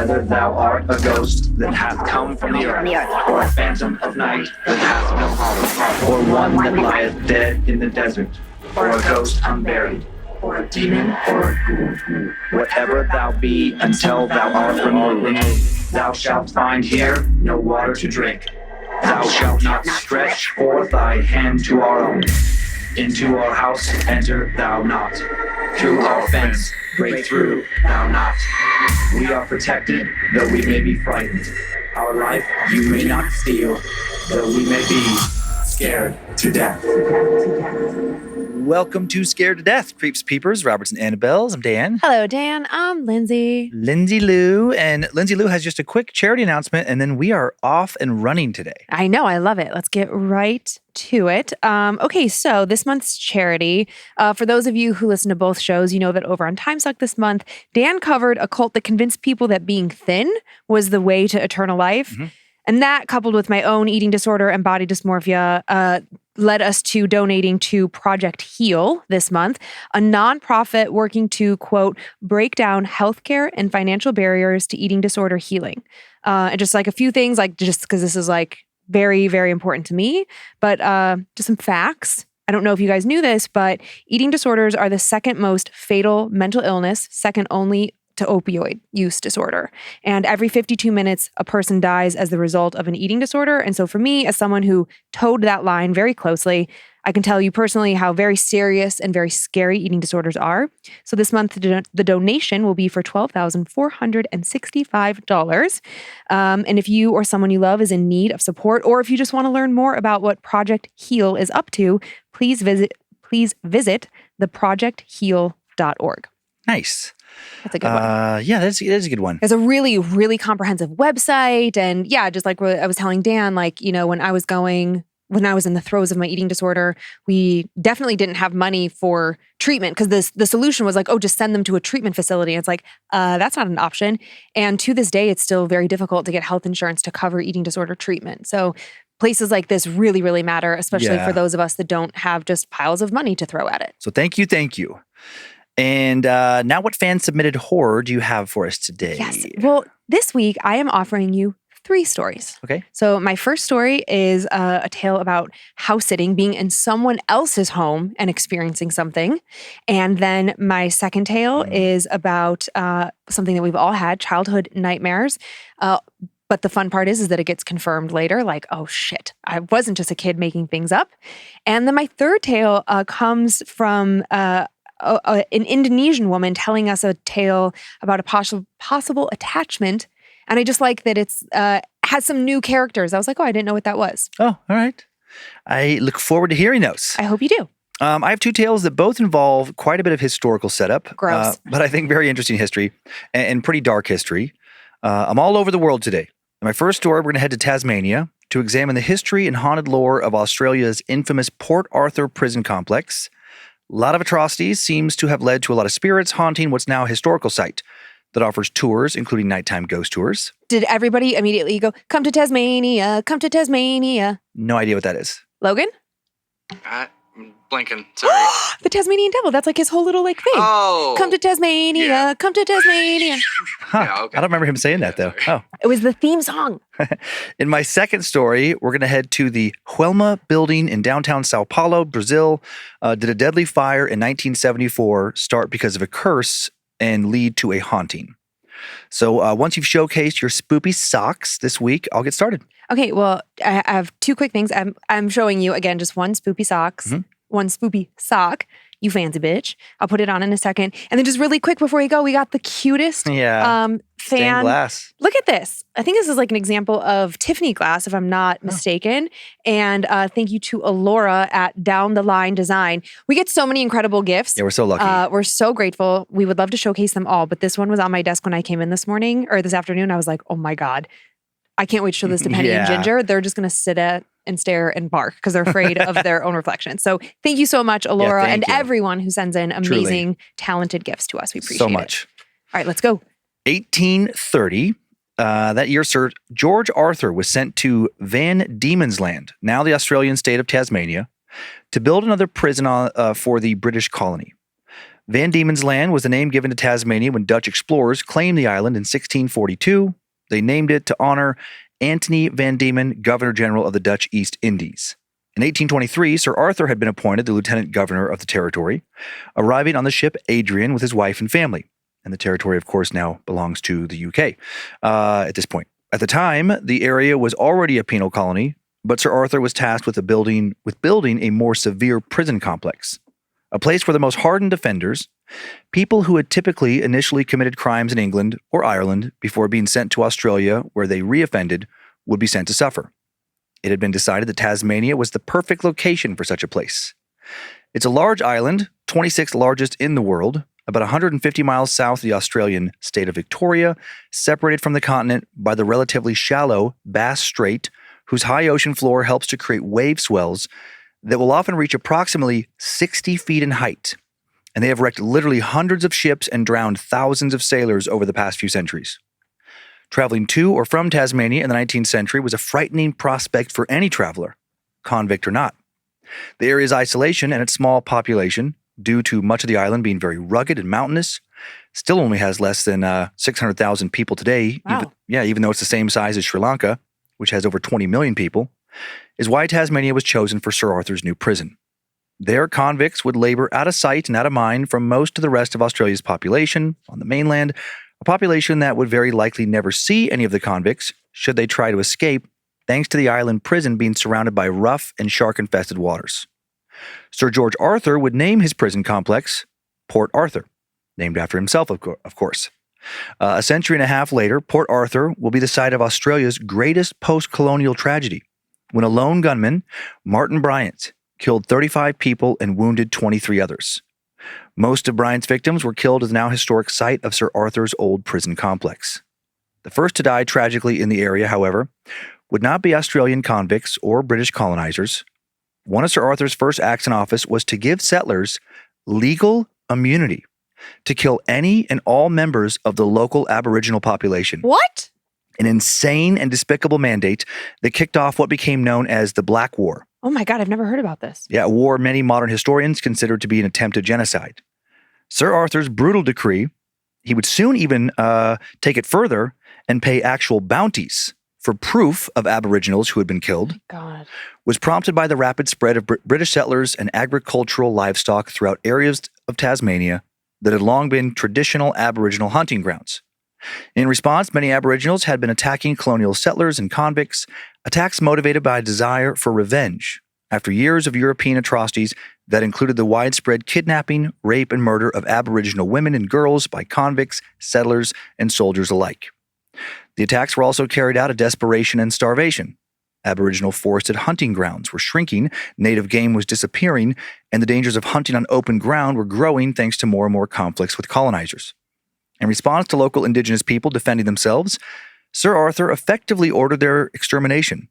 whether thou art a ghost that hath come from the earth, or a phantom of night that hath no hollow, or one that lieth dead in the desert, or a ghost unburied, or a demon, or a ghoul. Whatever thou be, until thou art removed, thou shalt find here no water to drink. Thou shalt not stretch forth thy hand to our own. Into our house enter thou not. Through our fence break through thou not. We are protected, though we may be frightened. Our life you may not steal, though we may be scared to death. Welcome to Scared to Death, Creeps, Peepers, Roberts, and Annabelles. I'm Dan. Hello, Dan. I'm Lynze. Lindsay Lou. And Lindsay Lou has just a quick charity announcement, and then we are off and running today. I know. I love it. Let's get right to it. Okay, so this month's charity, for those of you who listen to both shows, you know that over on Time Suck this month, Dan covered a cult that convinced people that being thin was the way to eternal life. Mm-hmm. And that, coupled with my own eating disorder and body dysmorphia, led us to donating to Project Heal this month, a nonprofit working to, quote, break down healthcare and financial barriers to eating disorder healing. And just like a few things, like just because this is like very, very important to me, but just some facts. I don't know if you guys knew this, but eating disorders are the second most fatal mental illness, second only to opioid use disorder. And every 52 minutes, a person dies as the result of an eating disorder. And so for me, as someone who towed that line very closely, I can tell you personally how very serious and very scary eating disorders are. So this month, the donation will be for $12,465. And if you or someone you love is in need of support, or if you just want to learn more about what Project Heal is up to, please visit theprojectheal.org. Nice. That's a good one. Yeah, that's a good one. It's a really, really comprehensive website. And yeah, just like I was telling Dan, like, you know, when I was in the throes of my eating disorder, we definitely didn't have money for treatment because the solution was like, oh, just send them to a treatment facility. And it's like, that's not an option. And to this day, it's still very difficult to get health insurance to cover eating disorder treatment. So places like this really, really matter, especially for those of us that don't have just piles of money to throw at it. So thank you. And now what fan-submitted horror do you have for us today? Yes. Well, this week I am offering you 3 stories. Okay. So my first story is a tale about house sitting, being in someone else's home and experiencing something. And then my second tale is about something that we've all had, childhood nightmares. But the fun part is that it gets confirmed later, like, oh shit, I wasn't just a kid making things up. And then my third tale comes from an Indonesian woman telling us a tale about a possible attachment. And I just like that it's has some new characters. I was like, oh, I didn't know what that was. Oh, all right. I look forward to hearing those. I hope you do. I have 2 tales that both involve quite a bit of historical setup. Gross. But I think very interesting history and pretty dark history. I'm all over the world today. In my first story, we're going to head to Tasmania to examine the history and haunted lore of Australia's infamous Port Arthur prison complex. A lot of atrocities seems to have led to a lot of spirits haunting what's now a historical site that offers tours, including nighttime ghost tours. Did everybody immediately go, come to Tasmania, come to Tasmania? No idea what that is. Logan? I'm blanking. Sorry. The Tasmanian devil. That's like his whole little like thing. Oh. Come to Tasmania, come to Tasmania. Huh. Yeah, okay. I don't remember him saying that, though. Oh. It was the theme song. In my second story, we're going to head to the Huelma building in downtown São Paulo, Brazil. Did a deadly fire in 1974 start because of a curse and lead to a haunting? So once you've showcased your spoopy socks this week, I'll get started. Okay, well, I have 2 quick things. I'm showing you, again, just one spoopy socks, one spoopy sock. You fancy bitch. I'll put it on in a second. And then just really quick before you go, we got the cutest fan. Stained glass. Look at this. I think this is like an example of Tiffany glass, if I'm not mistaken. And thank you to Alora at Down the Line Design. We get so many incredible gifts. Yeah, we're so lucky. We're so grateful. We would love to showcase them all. But this one was on my desk when I came in this morning or this afternoon. I was like, oh my God. I can't wait to show this to Penny and Ginger. They're just going to sit at and stare and bark because they're afraid of their own reflection. So thank you so much, Alora, and everyone who sends in amazing, talented gifts to us. We appreciate it. So much. All right, let's go. 1830. That year, Sir George Arthur was sent to Van Diemen's Land, now the Australian state of Tasmania, to build another prison for the British colony. Van Diemen's Land was the name given to Tasmania when Dutch explorers claimed the island in 1642. They named it to honor Antony van Diemen, Governor General of the Dutch East Indies. In 1823, Sir Arthur had been appointed the Lieutenant Governor of the territory, arriving on the ship Adrian with his wife and family. And the territory, of course, now belongs to the UK at this point. At the time, the area was already a penal colony, but Sir Arthur was tasked with building a more severe prison complex, a place where the most hardened offenders, people who had typically initially committed crimes in England or Ireland before being sent to Australia where they reoffended, would be sent to suffer. It had been decided that Tasmania was the perfect location for such a place. It's a large island, 26th largest in the world, about 150 miles south of the Australian state of Victoria, separated from the continent by the relatively shallow Bass Strait, whose high ocean floor helps to create wave swells that will often reach approximately 60 feet in height. And they have wrecked literally hundreds of ships and drowned thousands of sailors over the past few centuries. Traveling to or from Tasmania in the 19th century was a frightening prospect for any traveler, convict or not. The area's isolation and its small population, due to much of the island being very rugged and mountainous, still only has less than 600,000 people today. Wow. Even though it's the same size as Sri Lanka, which has over 20 million people, is why Tasmania was chosen for Sir Arthur's new prison. There, convicts would labor out of sight and out of mind from most of the rest of Australia's population on the mainland, a population that would very likely never see any of the convicts should they try to escape, thanks to the island prison being surrounded by rough and shark-infested waters. Sir George Arthur would name his prison complex Port Arthur, named after himself, of course. A century and a half later, Port Arthur will be the site of Australia's greatest post-colonial tragedy, when a lone gunman, Martin Bryant, killed 35 people and wounded 23 others. Most of Bryant's victims were killed at the now historic site of Sir Arthur's old prison complex. The first to die tragically in the area, however, would not be Australian convicts or British colonizers. One of Sir Arthur's first acts in office was to give settlers legal immunity to kill any and all members of the local Aboriginal population. What? An insane and despicable mandate that kicked off what became known as the Black War. Oh my God, I've never heard about this. Yeah, a war many modern historians consider to be an attempted genocide. Sir Arthur's brutal decree, he would soon even take it further and pay actual bounties for proof of Aboriginals who had been killed, God. was prompted by the rapid spread of British settlers and agricultural livestock throughout areas of Tasmania that had long been traditional Aboriginal hunting grounds. In response, many Aboriginals had been attacking colonial settlers and convicts, attacks motivated by a desire for revenge after years of European atrocities that included the widespread kidnapping, rape, and murder of Aboriginal women and girls by convicts, settlers, and soldiers alike. The attacks were also carried out of desperation and starvation. Aboriginal forested hunting grounds were shrinking, native game was disappearing, and the dangers of hunting on open ground were growing thanks to more and more conflicts with colonizers. In response to local indigenous people defending themselves, Sir Arthur effectively ordered their extermination.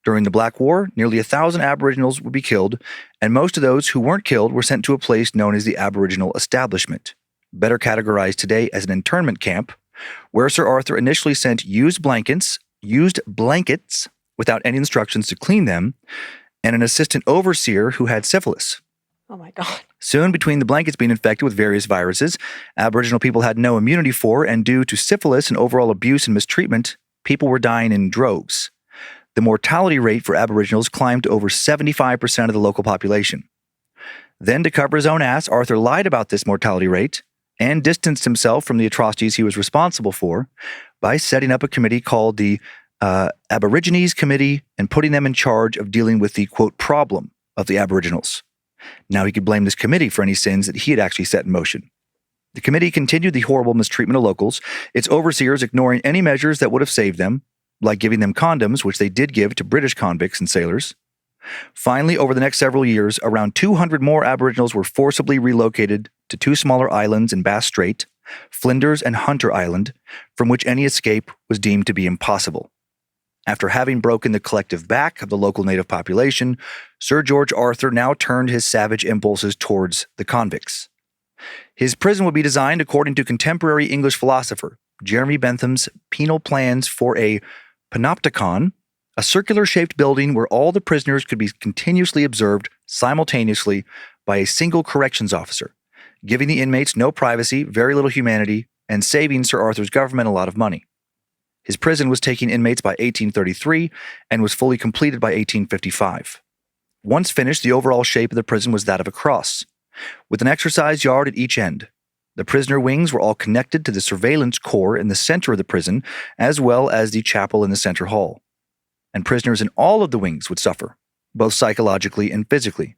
During the Black War, nearly 1,000 Aboriginals would be killed, and most of those who weren't killed were sent to a place known as the Aboriginal Establishment, better categorized today as an internment camp, where Sir Arthur initially sent used blankets without any instructions to clean them, and an assistant overseer who had syphilis. Oh my God. Soon, between the blankets being infected with various viruses Aboriginal people had no immunity for, and due to syphilis and overall abuse and mistreatment, people were dying in droves. The mortality rate for Aboriginals climbed to over 75% of the local population. Then, to cover his own ass, Arthur lied about this mortality rate and distanced himself from the atrocities he was responsible for by setting up a committee called the Aborigines Committee and putting them in charge of dealing with the, quote, problem of the Aboriginals. Now he could blame this committee for any sins that he had actually set in motion. The committee continued the horrible mistreatment of locals, its overseers ignoring any measures that would have saved them, like giving them condoms, which they did give to British convicts and sailors. Finally, over the next several years, around 200 more Aboriginals were forcibly relocated to two smaller islands in Bass Strait, Flinders and Hunter Island, from which any escape was deemed to be impossible. After having broken the collective back of the local native population, Sir George Arthur now turned his savage impulses towards the convicts. His prison would be designed according to contemporary English philosopher Jeremy Bentham's penal plans for a panopticon, a circular-shaped building where all the prisoners could be continuously observed simultaneously by a single corrections officer, giving the inmates no privacy, very little humanity, and saving Sir Arthur's government a lot of money. His prison was taking inmates by 1833 and was fully completed by 1855. Once finished, the overall shape of the prison was that of a cross, with an exercise yard at each end. The prisoner wings were all connected to the surveillance core in the center of the prison, as well as the chapel in the center hall. And prisoners in all of the wings would suffer, both psychologically and physically.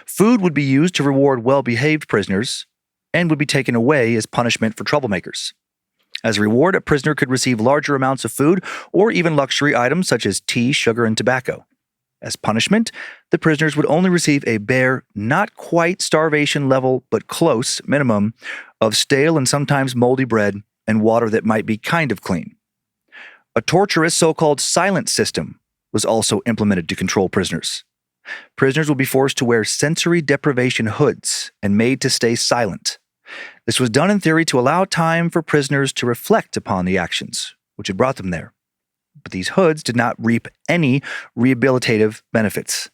Food would be used to reward well-behaved prisoners and would be taken away as punishment for troublemakers. As a reward, a prisoner could receive larger amounts of food or even luxury items such as tea, sugar, and tobacco. As punishment, the prisoners would only receive a bare, not quite starvation level, but close minimum of stale and sometimes moldy bread and water that might be kind of clean. A torturous so-called silent system was also implemented to control prisoners. Prisoners would be forced to wear sensory deprivation hoods and made to stay silent. This was done in theory to allow time for prisoners to reflect upon the actions which had brought them there. But these hoods did not reap any rehabilitative benefits.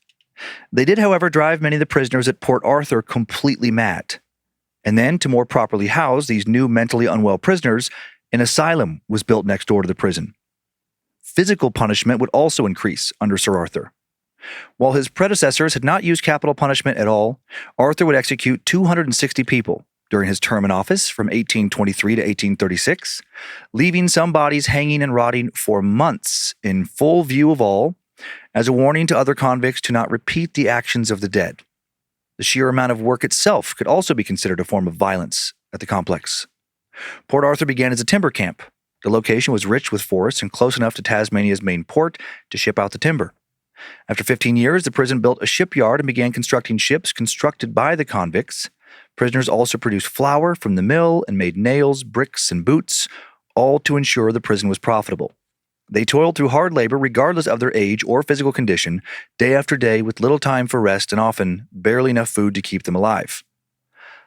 They did, however, drive many of the prisoners at Port Arthur completely mad. And then, to more properly house these new mentally unwell prisoners, an asylum was built next door to the prison. Physical punishment would also increase under Sir Arthur. While his predecessors had not used capital punishment at all, Arthur would execute 260 people during his term in office from 1823 to 1836, leaving some bodies hanging and rotting for months in full view of all, as a warning to other convicts to not repeat the actions of the dead. The sheer amount of work itself could also be considered a form of violence at the complex. Port Arthur began as a timber camp. The location was rich with forests and close enough to Tasmania's main port to ship out the timber. After 15 years, the prison built a shipyard and began constructing ships constructed by the convicts. Prisoners also produced flour from the mill and made nails, bricks, and boots, all to ensure the prison was profitable. They toiled through hard labor regardless of their age or physical condition, day after day with little time for rest and often barely enough food to keep them alive.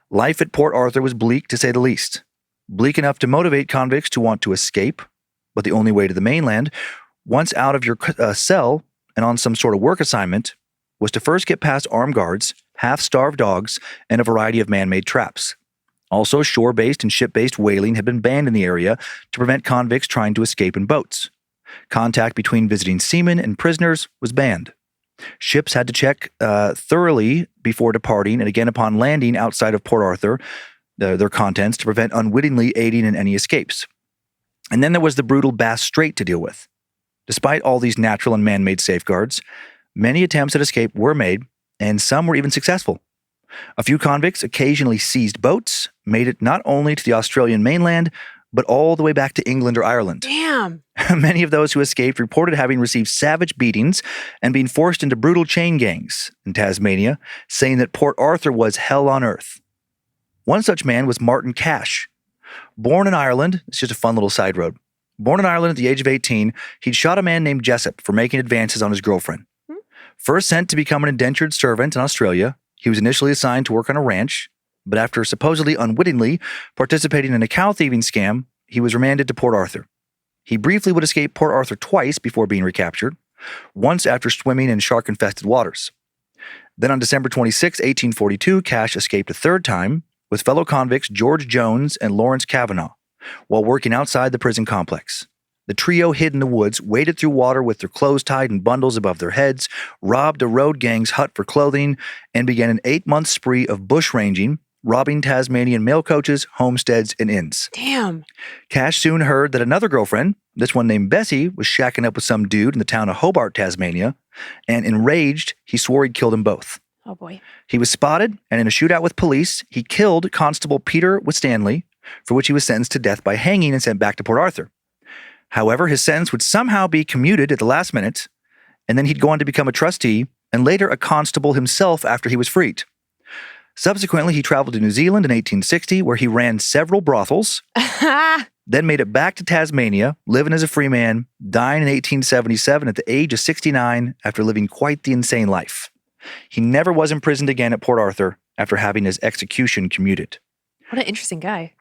Life at Port Arthur was bleak to say the least. Bleak enough to motivate convicts to want to escape, but the only way to the mainland, once out of your cell and on some sort of work assignment, was to first get past armed guards, half-starved dogs, and a variety of man-made traps. Also, shore-based and ship-based whaling had been banned in the area to prevent convicts trying to escape in boats. Contact between visiting seamen and prisoners was banned. Ships had to check thoroughly before departing and again upon landing outside of Port Arthur, their contents, to prevent unwittingly aiding in any escapes. And then there was the brutal Bass Strait to deal with. Despite all these natural and man-made safeguards, many attempts at escape were made, and some were even successful. A few convicts occasionally seized boats, made it not only to the Australian mainland, but all the way back to England or Ireland. Damn. Many of those who escaped reported having received savage beatings and being forced into brutal chain gangs in Tasmania, saying that Port Arthur was hell on earth. One such man was Martin Cash. Born in Ireland, it's just a fun little side road. Born in Ireland at the age of 18, he'd shot a man named Jessup for making advances on his girlfriend. First sent to become an indentured servant in Australia, he was initially assigned to work on a ranch, but after supposedly unwittingly participating in a cow thieving scam, he was remanded to Port Arthur. He briefly would escape Port Arthur twice before being recaptured, once after swimming in shark-infested waters. Then on December 26, 1842, Cash escaped a third time with fellow convicts George Jones and Lawrence Kavanagh while working outside the prison complex. The trio hid in the woods, waded through water with their clothes tied in bundles above their heads, robbed a road gang's hut for clothing, and began an 8-month spree of bushranging, robbing Tasmanian mail coaches, homesteads, and inns. Damn. Cash soon heard that another girlfriend, this one named Bessie, was shacking up with some dude in the town of Hobart, Tasmania, and enraged, he swore he'd killed them both. Oh boy. He was spotted, and in a shootout with police, he killed Constable Peter Winstanley, for which he was sentenced to death by hanging and sent back to Port Arthur. However, his sentence would somehow be commuted at the last minute, and then he'd go on to become a trustee and later a constable himself after he was freed. Subsequently, he traveled to New Zealand in 1860, where he ran several brothels, then made it back to Tasmania, living as a free man, dying in 1877 at the age of 69 after living quite the insane life. He never was imprisoned again at Port Arthur after having his execution commuted. What an interesting guy.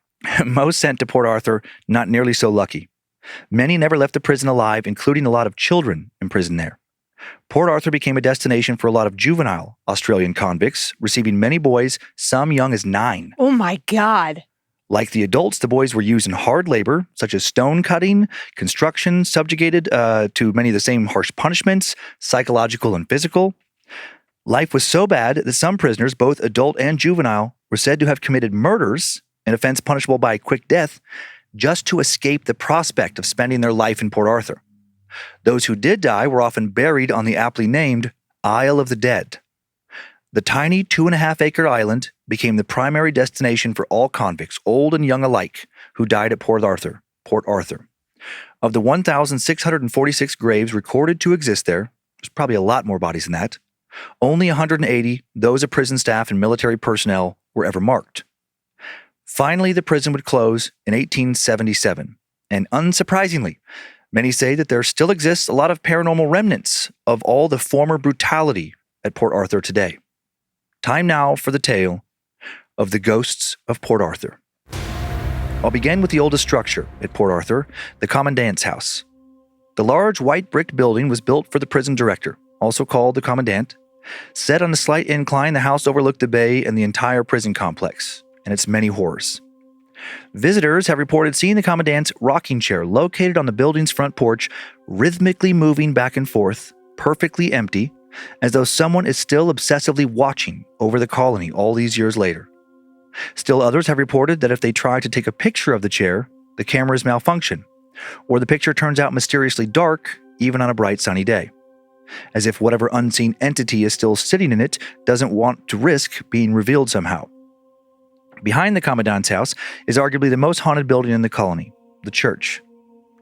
Most sent to Port Arthur, not nearly so lucky. Many never left the prison alive, including a lot of children imprisoned there. Port Arthur became a destination for a lot of juvenile Australian convicts, receiving many boys, some young as 9. Oh my God. Like the adults, the boys were used in hard labor, such as stone cutting, construction, subjugated to many of the same harsh punishments, psychological and physical. Life was so bad that some prisoners, both adult and juvenile, were said to have committed murders, an offense punishable by quick death, just to escape the prospect of spending their life in Port Arthur. Those who did die were often buried on the aptly named Isle of the Dead. The tiny 2.5-acre island became the primary destination for all convicts, old and young alike, who died at Port Arthur. Of the 1,646 graves recorded to exist there, there's probably a lot more bodies than that, only 180, those of prison staff and military personnel, were ever marked. Finally, the prison would close in 1877, and unsurprisingly, many say that there still exists a lot of paranormal remnants of all the former brutality at Port Arthur today. Time now for the tale of the ghosts of Port Arthur. I'll begin with the oldest structure at Port Arthur, the Commandant's House. The large white brick building was built for the prison director, also called the Commandant. Set on a slight incline, the house overlooked the bay and the entire prison complex and its many horrors. Visitors have reported seeing the Commandant's rocking chair located on the building's front porch, rhythmically moving back and forth, perfectly empty, as though someone is still obsessively watching over the colony all these years later. Still others have reported that if they try to take a picture of the chair, the cameras malfunction, or the picture turns out mysteriously dark even on a bright sunny day, as if whatever unseen entity is still sitting in it doesn't want to risk being revealed somehow. Behind the Commandant's house is arguably the most haunted building in the colony, the church.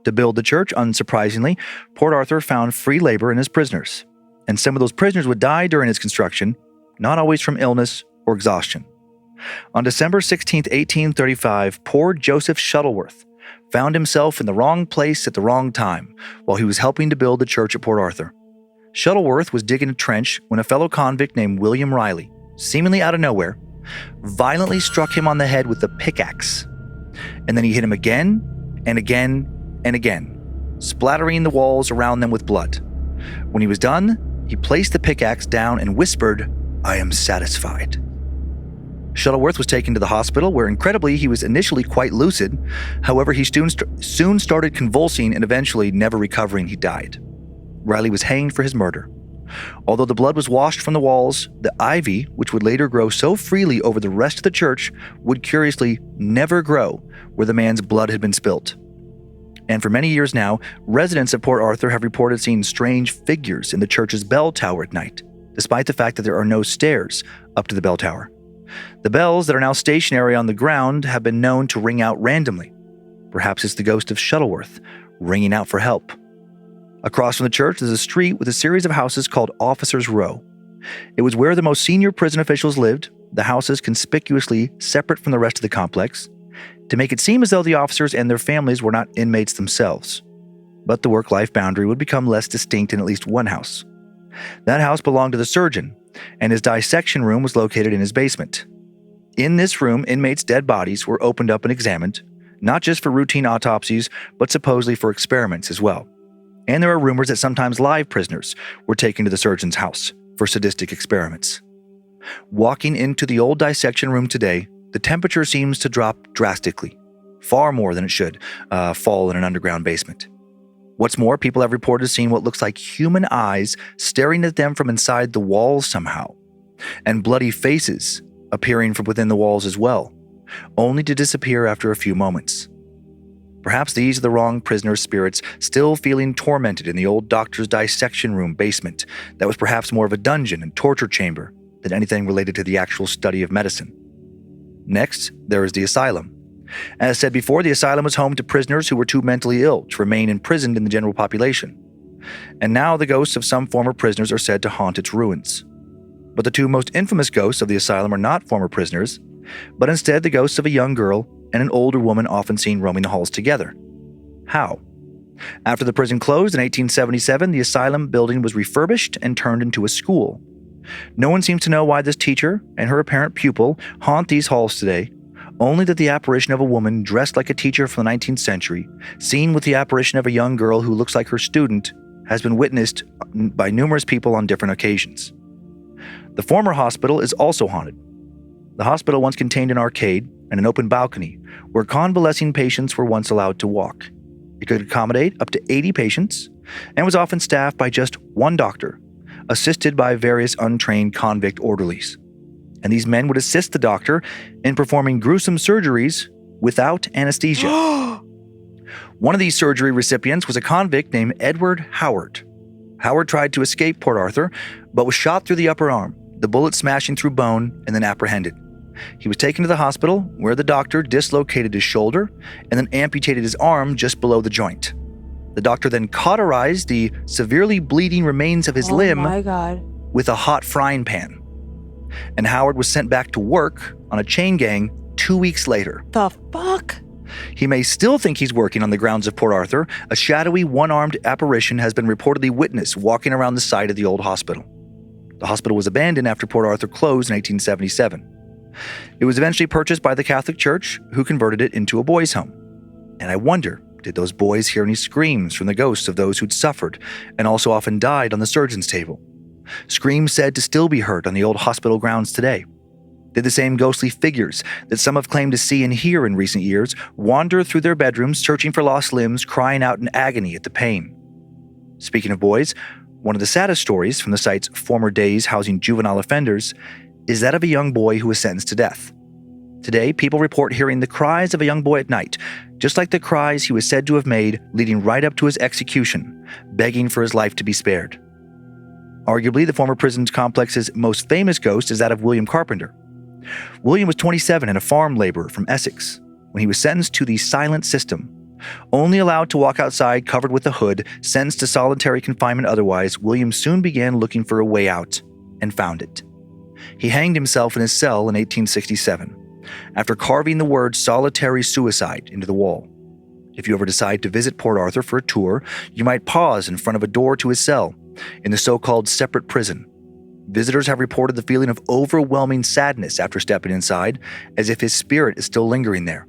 To build the church, unsurprisingly, Port Arthur found free labor in his prisoners, and some of those prisoners would die during its construction, not always from illness or exhaustion. On December 16, 1835, poor Joseph Shuttleworth found himself in the wrong place at the wrong time while he was helping to build the church at Port Arthur. Shuttleworth was digging a trench when a fellow convict named William Riley, seemingly out of nowhere, violently struck him on the head with a pickaxe. And then he hit him again and again and again, splattering the walls around them with blood. When he was done, he placed the pickaxe down and whispered, "I am satisfied." Shuttleworth was taken to the hospital, where incredibly he was initially quite lucid. However, he soon started convulsing, and eventually, never recovering, he died. Riley was hanged for his murder. Although the blood was washed from the walls, the ivy, which would later grow so freely over the rest of the church, would curiously never grow where the man's blood had been spilt. And for many years now, residents of Port Arthur have reported seeing strange figures in the church's bell tower at night, despite the fact that there are no stairs up to the bell tower. The bells that are now stationary on the ground have been known to ring out randomly. Perhaps it's the ghost of Shuttleworth ringing out for help. Across from the church is a street with a series of houses called Officers' Row. It was where the most senior prison officials lived, the houses conspicuously separate from the rest of the complex, to make it seem as though the officers and their families were not inmates themselves. But the work-life boundary would become less distinct in at least one house. That house belonged to the surgeon, and his dissection room was located in his basement. In this room, inmates' dead bodies were opened up and examined, not just for routine autopsies, but supposedly for experiments as well. And there are rumors that sometimes live prisoners were taken to the surgeon's house for sadistic experiments. Walking into the old dissection room today, the temperature seems to drop drastically, far more than it should fall in an underground basement. What's more, people have reported seeing what looks like human eyes staring at them from inside the walls somehow, and bloody faces appearing from within the walls as well, only to disappear after a few moments. Perhaps these are the wrong prisoners' spirits still feeling tormented in the old doctor's dissection room basement that was perhaps more of a dungeon and torture chamber than anything related to the actual study of medicine. Next, there is the asylum. As said before, the asylum was home to prisoners who were too mentally ill to remain imprisoned in the general population. And now the ghosts of some former prisoners are said to haunt its ruins. But the two most infamous ghosts of the asylum are not former prisoners, but instead the ghosts of a young girl and an older woman often seen roaming the halls together. How? After the prison closed in 1877, the asylum building was refurbished and turned into a school. No one seems to know why this teacher and her apparent pupil haunt these halls today, only that the apparition of a woman dressed like a teacher from the 19th century, seen with the apparition of a young girl who looks like her student, has been witnessed by numerous people on different occasions. The former hospital is also haunted. The hospital once contained an arcade and an open balcony where convalescing patients were once allowed to walk. It could accommodate up to 80 patients and was often staffed by just one doctor, assisted by various untrained convict orderlies. And these men would assist the doctor in performing gruesome surgeries without anesthesia. One of these surgery recipients was a convict named Edward Howard. Howard tried to escape Port Arthur, but was shot through the upper arm, the bullet smashing through bone, and then apprehended. He was taken to the hospital, where the doctor dislocated his shoulder and then amputated his arm just below the joint. The doctor then cauterized the severely bleeding remains of his limb with a hot frying pan. And Howard was sent back to work on a chain gang 2 weeks later. The fuck? He may still think he's working on the grounds of Port Arthur. A shadowy, one-armed apparition has been reportedly witnessed walking around the site of the old hospital. The hospital was abandoned after Port Arthur closed in 1877. It was eventually purchased by the Catholic Church, who converted it into a boys' home. And I wonder, did those boys hear any screams from the ghosts of those who'd suffered and also often died on the surgeon's table? Screams said to still be heard on the old hospital grounds today. Did the same ghostly figures that some have claimed to see and hear in recent years wander through their bedrooms searching for lost limbs, crying out in agony at the pain? Speaking of boys, one of the saddest stories from the site's former days housing juvenile offenders is that of a young boy who was sentenced to death. Today, people report hearing the cries of a young boy at night, just like the cries he was said to have made leading right up to his execution, begging for his life to be spared. Arguably, the former prison complex's most famous ghost is that of William Carpenter. William was 27 and a farm laborer from Essex when he was sentenced to the silent system. Only allowed to walk outside covered with a hood, sentenced to solitary confinement otherwise, William soon began looking for a way out and found it. He hanged himself in his cell in 1867 after carving the word solitary suicide into the wall. If you ever decide to visit Port Arthur for a tour, you might pause in front of a door to his cell in the so-called separate prison. Visitors have reported the feeling of overwhelming sadness after stepping inside, as if his spirit is still lingering there.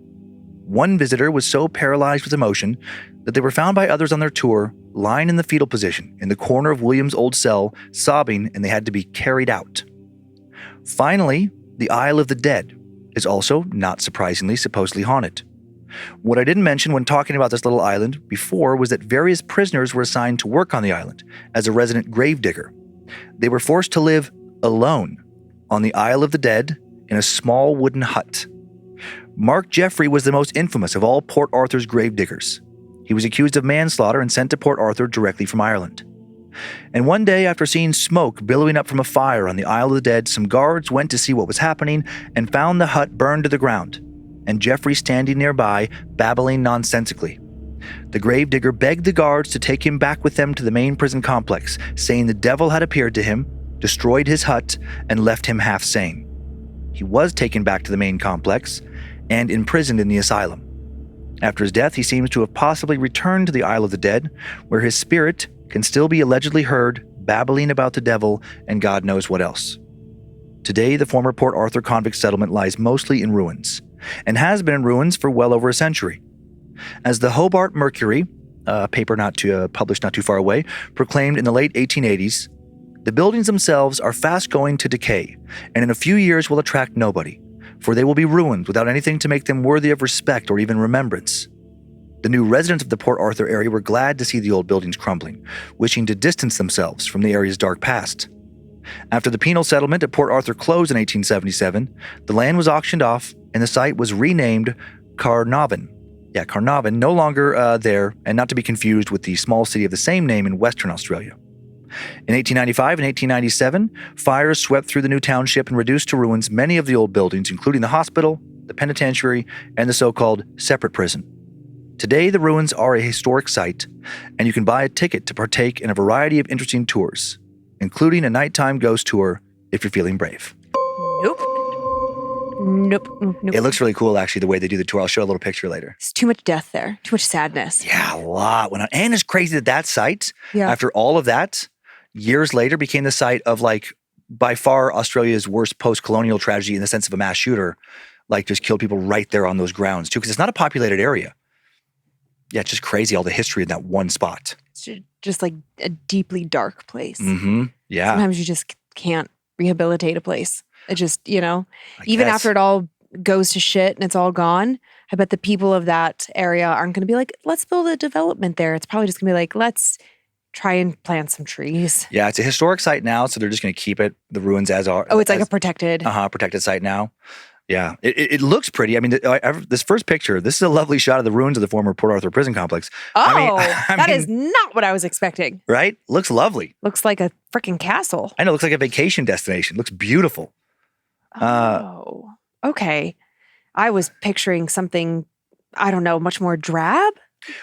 One visitor was so paralyzed with emotion that they were found by others on their tour lying in the fetal position in the corner of William's old cell, sobbing, and they had to be carried out. Finally, the Isle of the Dead is also, not surprisingly, supposedly haunted. What I didn't mention when talking about this little island before was that various prisoners were assigned to work on the island as a resident gravedigger. They were forced to live alone on the Isle of the Dead in a small wooden hut. Mark Jeffrey was the most infamous of all Port Arthur's gravediggers. He was accused of manslaughter and sent to Port Arthur directly from Ireland. And one day, after seeing smoke billowing up from a fire on the Isle of the Dead, some guards went to see what was happening and found the hut burned to the ground, and Jeffrey standing nearby, babbling nonsensically. The gravedigger begged the guards to take him back with them to the main prison complex, saying the devil had appeared to him, destroyed his hut, and left him half sane. He was taken back to the main complex and imprisoned in the asylum. After his death, he seems to have possibly returned to the Isle of the Dead, where his spirit can still be allegedly heard babbling about the devil and God knows what else. Today, the former Port Arthur convict settlement lies mostly in ruins, and has been in ruins for well over a century. As the Hobart Mercury, a paper published not too far away, proclaimed in the late 1880s, the buildings themselves are fast going to decay, and in a few years will attract nobody, for they will be ruined without anything to make them worthy of respect or even remembrance. The new residents of the Port Arthur area were glad to see the old buildings crumbling, wishing to distance themselves from the area's dark past. After the penal settlement at Port Arthur closed in 1877, the land was auctioned off and the site was renamed Carnarvon. Carnarvon, no longer there, and not to be confused with the small city of the same name in Western Australia. In 1895 and 1897, fires swept through the new township and reduced to ruins many of the old buildings, including the hospital, the penitentiary, and the so-called separate prison. Today, the ruins are a historic site, and you can buy a ticket to partake in a variety of interesting tours, including a nighttime ghost tour if you're feeling brave. Nope. It looks really cool, actually, the way they do the tour. I'll show a little picture later. It's too much death there. Too much sadness. Yeah, a lot went on. And it's crazy that site, after all of that, years later became the site of, by far Australia's worst post-colonial tragedy in the sense of a mass shooter, just killed people right there on those grounds, too, because it's not a populated area. Yeah, it's just crazy, all the history in that one spot. just like a deeply dark place. Mm-hmm. Yeah. Sometimes you just can't rehabilitate a place. It just, I even guess. after it all goes to shit and it's all gone, I bet the people of that area aren't going to be like, let's build a development there. It's probably just going to be like, let's try and plant some trees. Yeah, it's a historic site now, so they're just going to keep it, the ruins as are. Oh, it's like a protected. Protected site now. Yeah, it looks pretty. I mean, this first picture, this is a lovely shot of the ruins of the former Port Arthur prison complex. Oh, I that mean, is not what I was expecting. right? Looks lovely. Looks like a freaking castle. I know, it looks like a vacation destination. Looks beautiful. Oh, okay. I was picturing something, I don't know, much more drab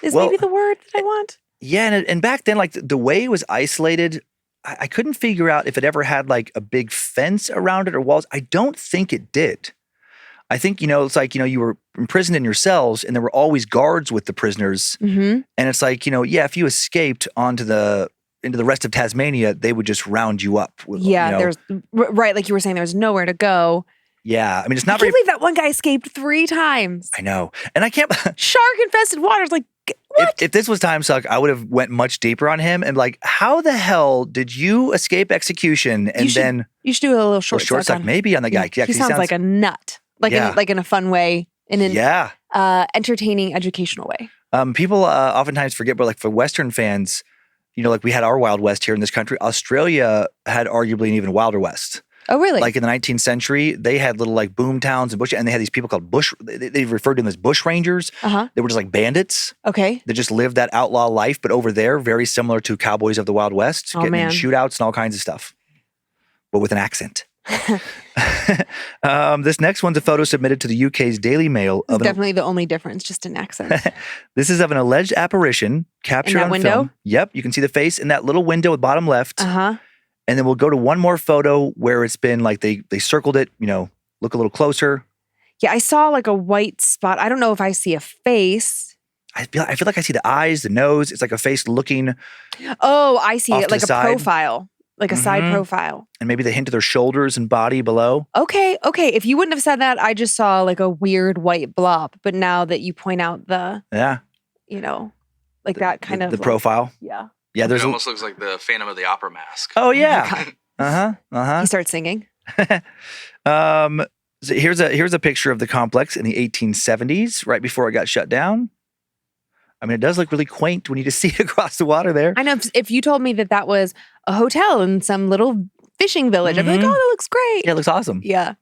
is Well, maybe the word that I want. Yeah, and back then, like the way it was isolated, I couldn't figure out if it ever had like a big fence around it or walls. I don't think it did. I think, it's like, you were imprisoned in your cells and there were always guards with the prisoners. Mm-hmm. And it's like, if you escaped into the rest of Tasmania, they would just round you up. Yeah, there's right, like you were saying, there's nowhere to go. Yeah, I mean, it's I not can't very. believe that one guy escaped 3 times. I know, and I can't. Shark-infested waters, like what? If this was Time Suck, I would have went much deeper on him and like, how the hell did you escape execution and then you should do a little short suck on him. maybe on the guy? Yeah, he sounds like a nut, like in a fun way, in an entertaining, educational way. People oftentimes forget, but like for Western fans, like we had our Wild West here in this country. Australia had arguably an even wilder West. Oh, really? Like in the 19th century, they had little like boom towns and bush, and they had these people called bush. They referred to them as bush rangers. They were just like bandits. Okay. They just lived that outlaw life, but over there, very similar to cowboys of the Wild West, getting in shootouts and all kinds of stuff, but with an accent. This next one's a photo submitted to the UK's Daily Mail. It's definitely the only difference, just an accent. This is of an alleged apparition captured on window? film. Yep, you can see the face in that little window at bottom left. And then we'll go to one more photo where it's been like they circled it, look a little closer. Yeah, I saw like a white spot. I don't know if I see a face. I feel like I see the eyes, the nose. It's like a face looking. Oh, I see it, like a side. profile, like a side profile. And maybe the hint of their shoulders and body below. Okay. If you wouldn't have said that, I just saw like a weird white blob. But now that you point out like that kind of the profile. Yeah. Yeah, It almost looks like the Phantom of the Opera mask. Oh yeah. He starts singing. So here's a picture of the complex in the 1870s, right before it got shut down. I mean, it does look really quaint when you just see it across the water there. I know. If you told me that was a hotel in some little fishing village, I'd be like, oh, that looks great. Yeah, it looks awesome. Yeah.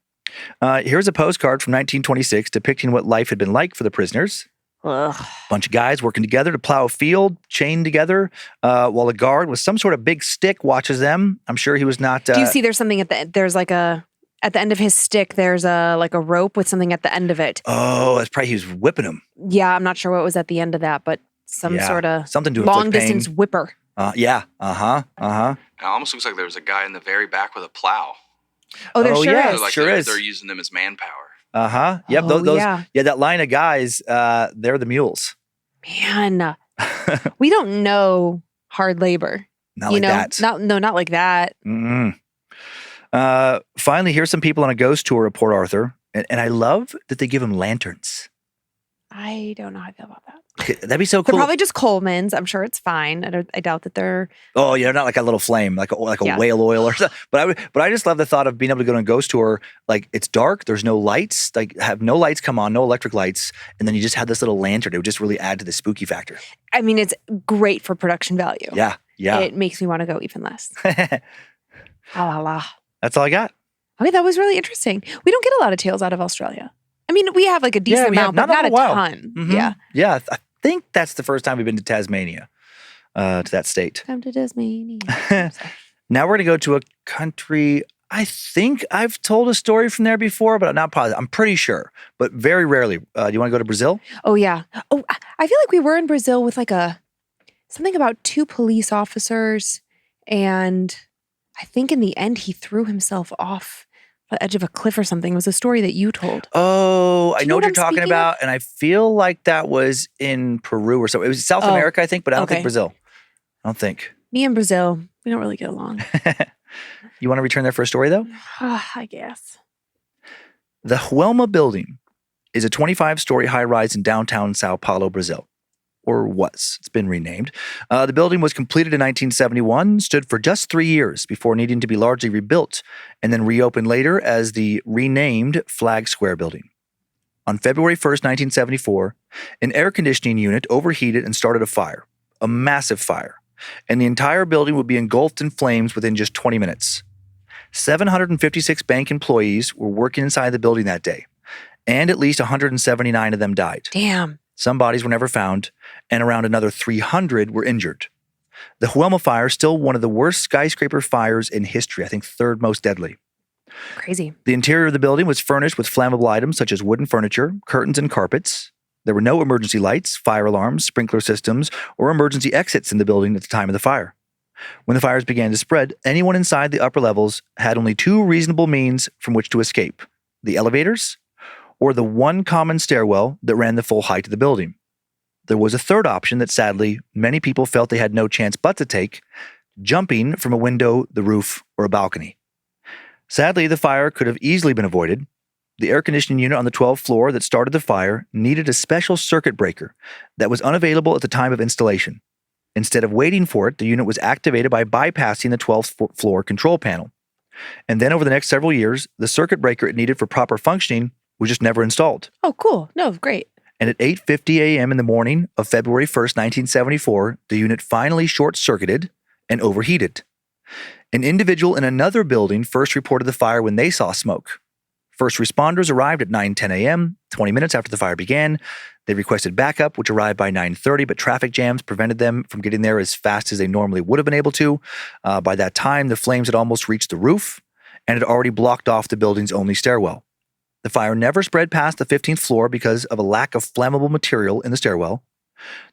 Here's a postcard from 1926 depicting what life had been like for the prisoners. Ugh. Bunch of guys working together to plow a field, chained together, while a guard with some sort of big stick watches them. I'm sure he was not. Do you see there's something at the end of his stick? There's a rope with something at the end of it. Oh, that's probably he was whipping him. Yeah, I'm not sure what was at the end of that, but some sort of something to long distance whipper. Yeah. It almost looks like there was a guy in the very back with a plow. Oh, there sure yeah, is. Like sure is. They're using them as manpower. Yep. Oh, Those. yeah. Yeah, that line of guys. They're the mules. Man, we don't know hard labor. Not like that. Not like that. Mm-mm. Finally, here's some people on a ghost tour of Port Arthur, and I love that they give them lanterns. I don't know how I feel about that. That'd be so cool. They're probably just Coleman's. I'm sure it's fine. I doubt that they're. Oh, yeah, not like a little flame, like a whale oil or something. But I just love the thought of being able to go on a ghost tour. Like it's dark, there's no lights, like have no lights come on, no electric lights, and then you just have this little lantern. It would just really add to the spooky factor. I mean, it's great for production value. Yeah. It makes me want to go even less. La la. That's all I got. Okay, that was really interesting. We don't get a lot of tales out of Australia. I mean, we have like a decent amount, but not a ton. Mm-hmm. Yeah. Yeah, I think that's the first time we've been to Tasmania, to that state. Come to Tasmania. Now we're going to go to a country. I think I've told a story from there before, but I'm not positive. I'm pretty sure, but very rarely. Do you want to go to Brazil? Oh, yeah. Oh, I feel like we were in Brazil with like something about 2 police officers, and I think in the end he threw himself off the edge of a cliff or something. It was a story that you told. Oh, I know what you're I'm talking speaking about, and I feel like that was in Peru or something. It was South America, I think, but I don't think Brazil. I don't think. Me and Brazil, we don't really get along. You want to return there for a story, though? I guess. The Huelma Building is a 25-story high-rise in downtown Sao Paulo, Brazil. or was. It's been renamed. The building was completed in 1971, stood for just 3 years before needing to be largely rebuilt, and then reopened later as the renamed Flag Square Building. On February 1st, 1974, an air conditioning unit overheated and started a fire, a massive fire, and the entire building would be engulfed in flames within just 20 minutes. 756 bank employees were working inside the building that day, and at least 179 of them died. Damn. Some bodies were never found, and around another 300 were injured. The Huelma fire is still one of the worst skyscraper fires in history, I think third most deadly. Crazy. The interior of the building was furnished with flammable items such as wooden furniture, curtains, and carpets. There were no emergency lights, fire alarms, sprinkler systems, or emergency exits in the building at the time of the fire. When the fires began to spread, anyone inside the upper levels had only two reasonable means from which to escape: the elevators or the one common stairwell that ran the full height of the building. There was a third option that sadly many people felt they had no chance but to take: jumping from a window, the roof, or a balcony. Sadly, the fire could have easily been avoided. The air conditioning unit on the 12th floor that started the fire needed a special circuit breaker that was unavailable at the time of installation. Instead of waiting for it, the unit was activated by bypassing the 12th floor control panel. And then over the next several years, the circuit breaker it needed for proper functioning was just never installed. Oh, cool. No, great. And at 8:50 a.m. in the morning of February 1st, 1974, the unit finally short-circuited and overheated. An individual in another building first reported the fire when they saw smoke. First responders arrived at 9:10 a.m., 20 minutes after the fire began. They requested backup, which arrived by 9:30, but traffic jams prevented them from getting there as fast as they normally would have been able to. By that time, the flames had almost reached the roof and had already blocked off the building's only stairwell. The fire never spread past the 15th floor because of a lack of flammable material in the stairwell.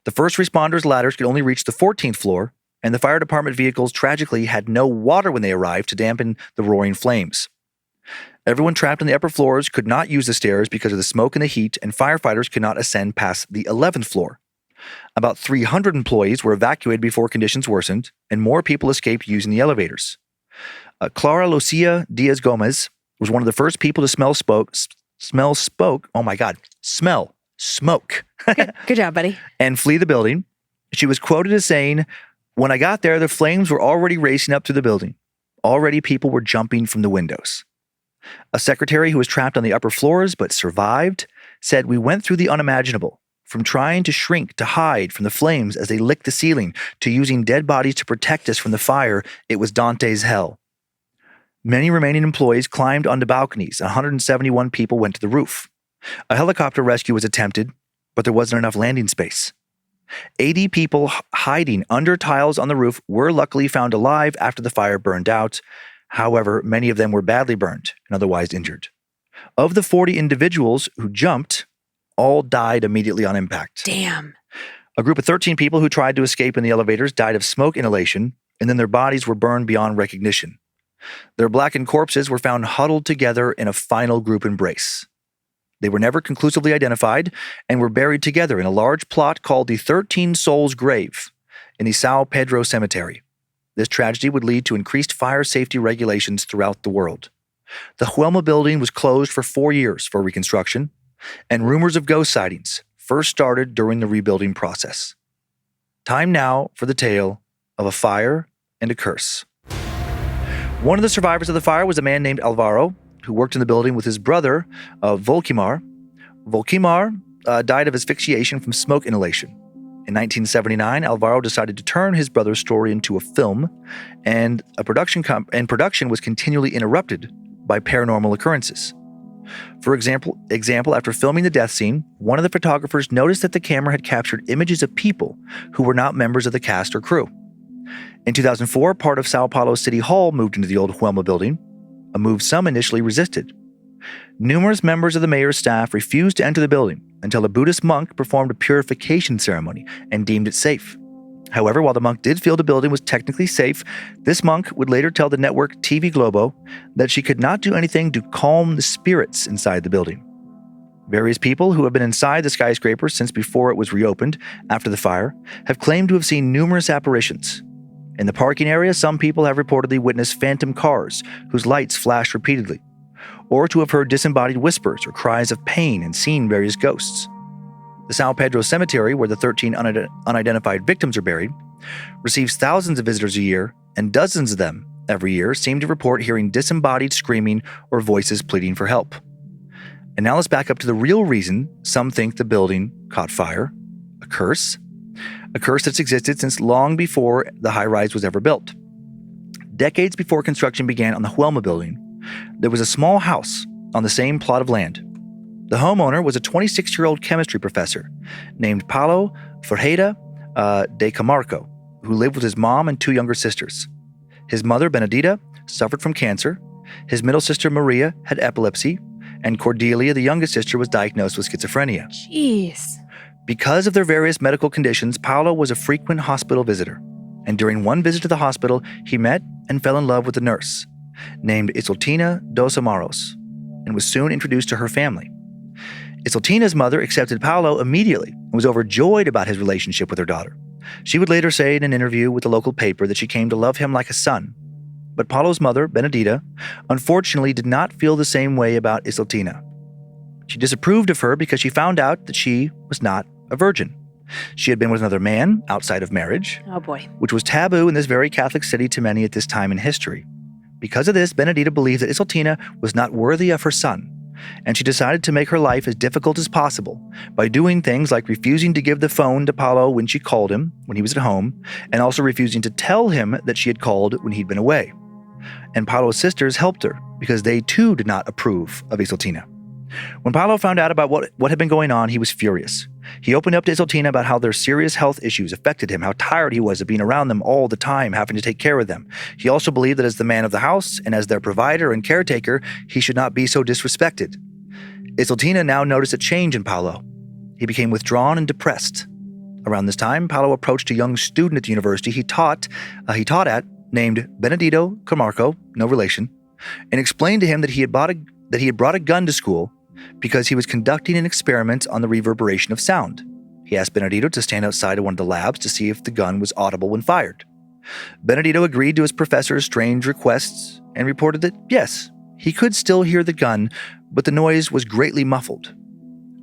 The first responders' ladders could only reach the 14th floor, and the fire department vehicles tragically had no water when they arrived to dampen the roaring flames. Everyone trapped on the upper floors could not use the stairs because of the smoke and the heat, and firefighters could not ascend past the 11th floor. About 300 employees were evacuated before conditions worsened, and more people escaped using the elevators. Clara Lucia Diaz Gomez was one of the first people to smell smoke. Good job, buddy. And flee the building. She was quoted as saying, "When I got there, the flames were already racing up through the building. Already people were jumping from the windows." A secretary who was trapped on the upper floors but survived said, "We went through the unimaginable, from trying to shrink to hide from the flames as they licked the ceiling to using dead bodies to protect us from the fire. It was Dante's hell." Many remaining employees climbed onto balconies. 171 people went to the roof. A helicopter rescue was attempted, but there wasn't enough landing space. 80 people hiding under tiles on the roof were luckily found alive after the fire burned out. However, many of them were badly burned and otherwise injured. Of the 40 individuals who jumped, all died immediately on impact. Damn. A group of 13 people who tried to escape in the elevators died of smoke inhalation, and then their bodies were burned beyond recognition. Their blackened corpses were found huddled together in a final group embrace. They were never conclusively identified and were buried together in a large plot called the 13 Souls Grave in the São Pedro Cemetery. This tragedy would lead to increased fire safety regulations throughout the world. The Huelma building was closed for 4 years for reconstruction, and rumors of ghost sightings first started during the rebuilding process. Time now for the tale of a fire and a curse. One of the survivors of the fire was a man named Alvaro, who worked in the building with his brother, Volkimar. Volkimar died of asphyxiation from smoke inhalation. In 1979, Alvaro decided to turn his brother's story into a film, and production was continually interrupted by paranormal occurrences. For example, after filming the death scene, one of the photographers noticed that the camera had captured images of people who were not members of the cast or crew. In 2004, part of São Paulo City Hall moved into the old Huelma building, a move some initially resisted. Numerous members of the mayor's staff refused to enter the building until a Buddhist monk performed a purification ceremony and deemed it safe. However, while the monk did feel the building was technically safe, this monk would later tell the network TV Globo that she could not do anything to calm the spirits inside the building. Various people who have been inside the skyscraper since before it was reopened after the fire have claimed to have seen numerous apparitions. In the parking area, some people have reportedly witnessed phantom cars whose lights flashed repeatedly, or to have heard disembodied whispers or cries of pain and seen various ghosts. The São Pedro Cemetery, where the 13 unidentified victims are buried, receives thousands of visitors a year, and dozens of them every year seem to report hearing disembodied screaming or voices pleading for help. And now let's back up to the real reason some think the building caught fire: a curse. A curse that's existed since long before the high-rise was ever built. Decades before construction began on the Huelma building, there was a small house on the same plot of land. The homeowner was a 26-year-old chemistry professor named Paulo Ferreira de Camargo, who lived with his mom and 2 younger sisters. His mother, Benedita, suffered from cancer. His middle sister, Maria, had epilepsy. And Cordelia, the youngest sister, was diagnosed with schizophrenia. Jeez. Because of their various medical conditions, Paulo was a frequent hospital visitor. And during one visit to the hospital, he met and fell in love with a nurse named Isoltina dos Amaros and was soon introduced to her family. Isoltina's mother accepted Paulo immediately and was overjoyed about his relationship with her daughter. She would later say in an interview with the local paper that she came to love him like a son. But Paulo's mother, Benedita, unfortunately did not feel the same way about Isoltina. She disapproved of her because she found out that she was not a virgin. She had been with another man outside of marriage, Oh boy. which was taboo in this very Catholic city to many at this time in history. Because of this, Benedita believed that Isoltina was not worthy of her son, and she decided to make her life as difficult as possible by doing things like refusing to give the phone to Paulo when she called him when he was at home, and also refusing to tell him that she had called when he'd been away. And Paulo's sisters helped her because they too did not approve of Isoltina. When Paulo found out about what had been going on, he was furious. He opened up to Isoltina about how their serious health issues affected him, how tired he was of being around them all the time, having to take care of them. He also believed that as the man of the house and as their provider and caretaker, he should not be so disrespected. Isoltina now noticed a change in Paulo. He became withdrawn and depressed. Around this time, Paulo approached a young student at the university he taught at, named Benedito Camargo, no relation, and explained to him that he had brought a gun to school because he was conducting an experiment on the reverberation of sound. He asked Benedito to stand outside of one of the labs to see if the gun was audible when fired. Benedito agreed to his professor's strange requests and reported that, yes, he could still hear the gun, but the noise was greatly muffled.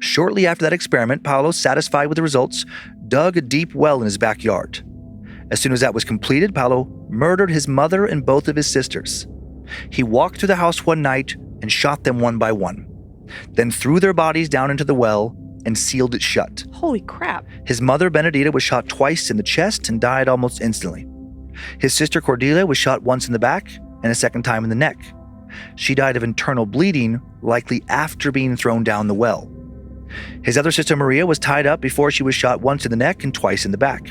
Shortly after that experiment, Paulo, satisfied with the results, dug a deep well in his backyard. As soon as that was completed, Paulo murdered his mother and both of his sisters. He walked through the house one night and shot them one by one, then threw their bodies down into the well and sealed it shut. Holy crap. His mother, Benedita, was shot twice in the chest and died almost instantly. His sister, Cordelia, was shot once in the back and a second time in the neck. She died of internal bleeding, likely after being thrown down the well. His other sister, Maria, was tied up before she was shot once in the neck and twice in the back.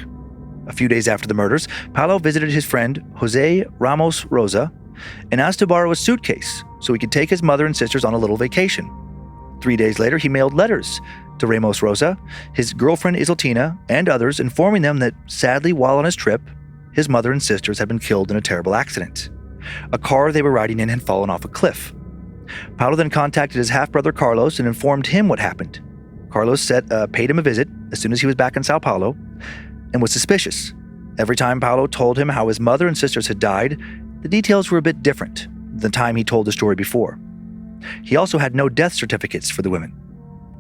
A few days after the murders, Paulo visited his friend, Jose Ramos Rosa, and asked to borrow a suitcase so he could take his mother and sisters on a little vacation. 3 days later, he mailed letters to Ramos Rosa, his girlfriend Isoltina, and others, informing them that, sadly, while on his trip, his mother and sisters had been killed in a terrible accident. A car they were riding in had fallen off a cliff. Paulo then contacted his half-brother Carlos and informed him what happened. Carlos paid him a visit as soon as he was back in São Paulo and was suspicious. Every time Paulo told him how his mother and sisters had died, the details were a bit different than the time he told the story before. He also had no death certificates for the women.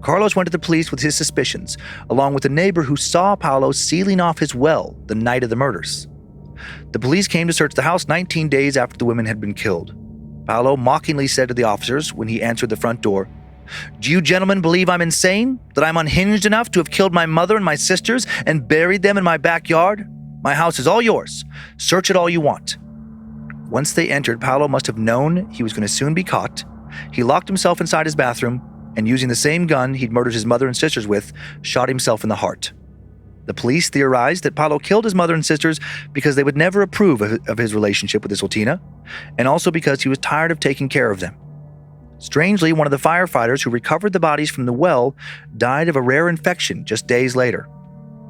Carlos went to the police with his suspicions, along with a neighbor who saw Paulo sealing off his well the night of the murders. The police came to search the house 19 days after the women had been killed. Paulo mockingly said to the officers when he answered the front door, "Do you gentlemen believe I'm insane? That I'm unhinged enough to have killed my mother and my sisters and buried them in my backyard? My house is all yours. Search it all you want." Once they entered, Paulo must have known he was going to soon be caught. He locked himself inside his bathroom and, using the same gun he'd murdered his mother and sisters with, shot himself in the heart. The police theorized that Paulo killed his mother and sisters because they would never approve of his relationship with Isoltina, and also because he was tired of taking care of them. Strangely, one of the firefighters who recovered the bodies from the well died of a rare infection just days later.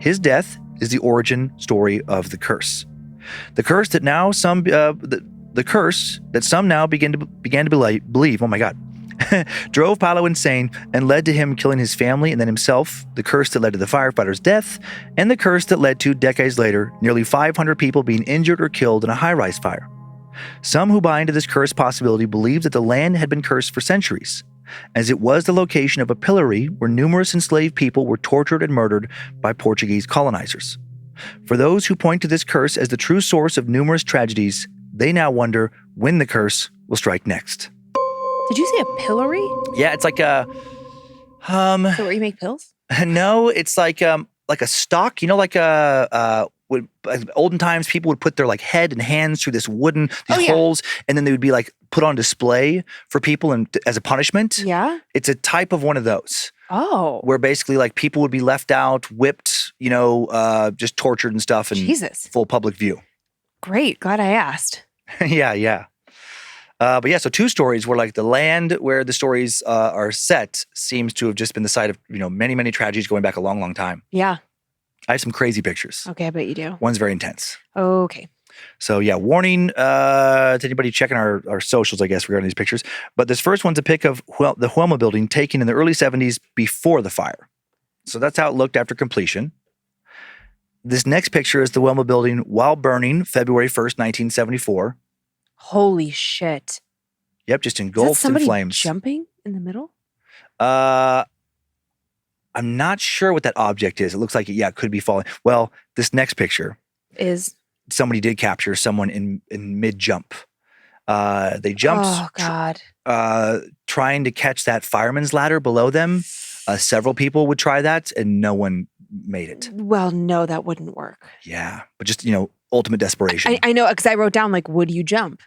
His death is the origin story of the curse. The curse that now some now began to believe. Oh my God. Drove Paulo insane and led to him killing his family and then himself, the curse that led to the firefighter's death, and the curse that led to, decades later, nearly 500 people being injured or killed in a high-rise fire. Some who buy into this curse possibility believe that the land had been cursed for centuries, as it was the location of a pillory where numerous enslaved people were tortured and murdered by Portuguese colonizers. For those who point to this curse as the true source of numerous tragedies, they now wonder when the curse will strike next. Did you say a pillory? Yeah, it's like a So where you make pills? no, it's like a stock, like olden times people would put their like head and hands through this wooden holes, and then they would be like put on display for people and as a punishment. Yeah. It's a type of one of those. Oh. Where basically like people would be left out, whipped, just tortured and stuff in Jesus. full public view. Great. Glad I asked. Yeah. But yeah, so 2 stories where like the land where the stories are set seems to have just been the site of, many, many tragedies going back a long, long time. Yeah. I have some crazy pictures. Okay, I bet you do. One's very intense. Okay. So yeah, warning to anybody checking our socials, I guess, regarding these pictures. But this first one's a pic of the Huelma building taken in the early 70s before the fire. So that's how it looked after completion. This next picture is the Huelma building while burning February 1st, 1974. Holy shit. Yep, just engulfed in flames. Jumping in the middle? I'm not sure what that object is. It looks like it could be falling. Well, this next picture is somebody did capture someone in mid-jump. They jumped. Oh, God. Trying to catch that fireman's ladder below them. Several people would try that, and no one made it. Well, no, that wouldn't work. Yeah, but just, ultimate desperation. I know, because I wrote down, like, would you jump?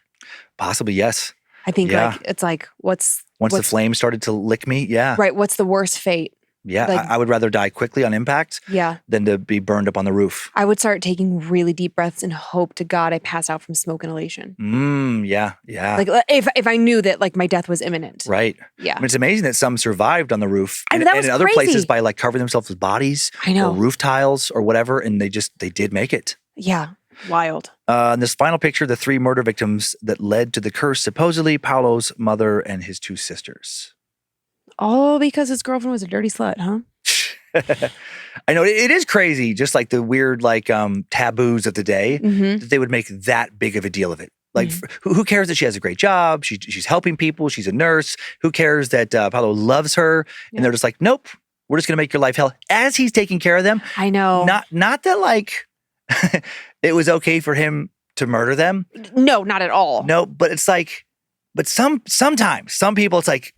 Possibly, yes. I think, it's like, what's the flame started to lick me, yeah. Right, what's the worst fate? Yeah, like, I would rather die quickly on impact than to be burned up on the roof. I would start taking really deep breaths and hope to God I pass out from smoke inhalation. Yeah. Like if I knew that like my death was imminent. Right. Yeah. I mean, it's amazing that some survived on the roof and in other places by like covering themselves with bodies or roof tiles or whatever, and they did make it. Yeah. Wild. In this final picture, the 3 murder victims that led to the curse, supposedly Paulo's mother and his 2 sisters. All because his girlfriend was a dirty slut, huh? I know it is crazy, just like the weird taboos of the day that they would make that big of a deal of it. Like, who cares that she has a great job? She's helping people. She's a nurse. Who cares that Paulo loves her? And they're just like, nope, we're just going to make your life hell as he's taking care of them. I know. Not that like it was okay for him to murder them. No, not at all. No, but it's like, sometimes some people, it's like,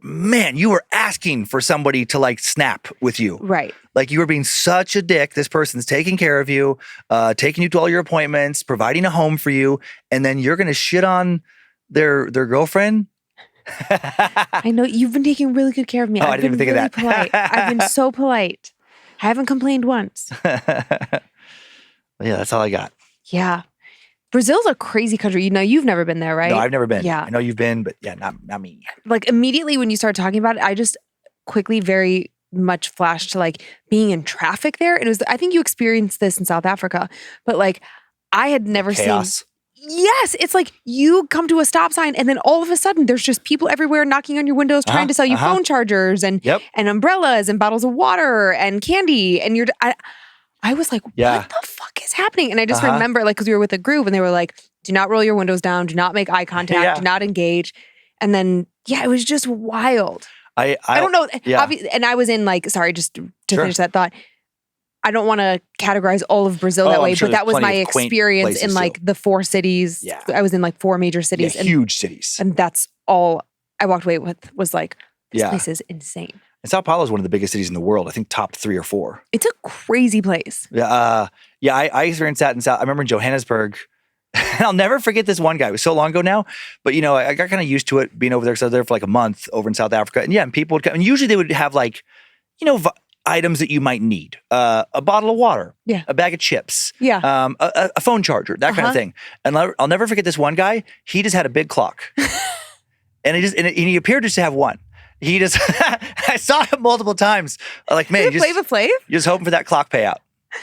man, you were asking for somebody to like snap with you. Right. Like you were being such a dick. This person's taking care of you, taking you to all your appointments, providing a home for you. And then you're going to shit on their girlfriend. I know you've been taking really good care of me. I didn't even think of that. Polite. I've been so polite. I haven't complained once. Yeah, that's all I got. Yeah. Brazil's a crazy country. You've never been there, right? No, I've never been. Yeah. I know you've been, but yeah, not me. Like immediately when you started talking about it, I just quickly very much flashed to like being in traffic there. And I think you experienced this in South Africa, but like I had never Chaos. Yes, it's like you come to a stop sign and then all of a sudden there's just people everywhere knocking on your windows trying to sell you phone chargers and umbrellas and bottles of water and candy. And I was like, what the fuck is happening? And I just remember like, because we were with a group and they were like, do not roll your windows down, do not make eye contact, do not engage. And then, it was just wild. I don't know. Yeah. And I was in like, sorry, just to finish that thought. I don't want to categorize all of Brazil that way, but that was my experience in like the 4 cities. Yeah. I was in like 4 major cities. Yeah, huge cities. And that's all I walked away with was like, this place is insane. And Sao Paulo is one of the biggest cities in the world. I think top 3 or 4. It's a crazy place. Yeah. I experienced that in South. I remember in Johannesburg. And I'll never forget this one guy. It was so long ago now. But, I got kind of used to it being over there because I was there for like a month over in South Africa. And people would come. And usually they would have like, items that you might need. A bottle of water. Yeah. A bag of chips. Yeah. A phone charger. That kind of thing. And I'll never forget this one guy. He just had a big clock. and he appeared just to have one. He just, I saw him multiple times. I'm like, man, Flavor Flav? you're just hoping for that clock payout.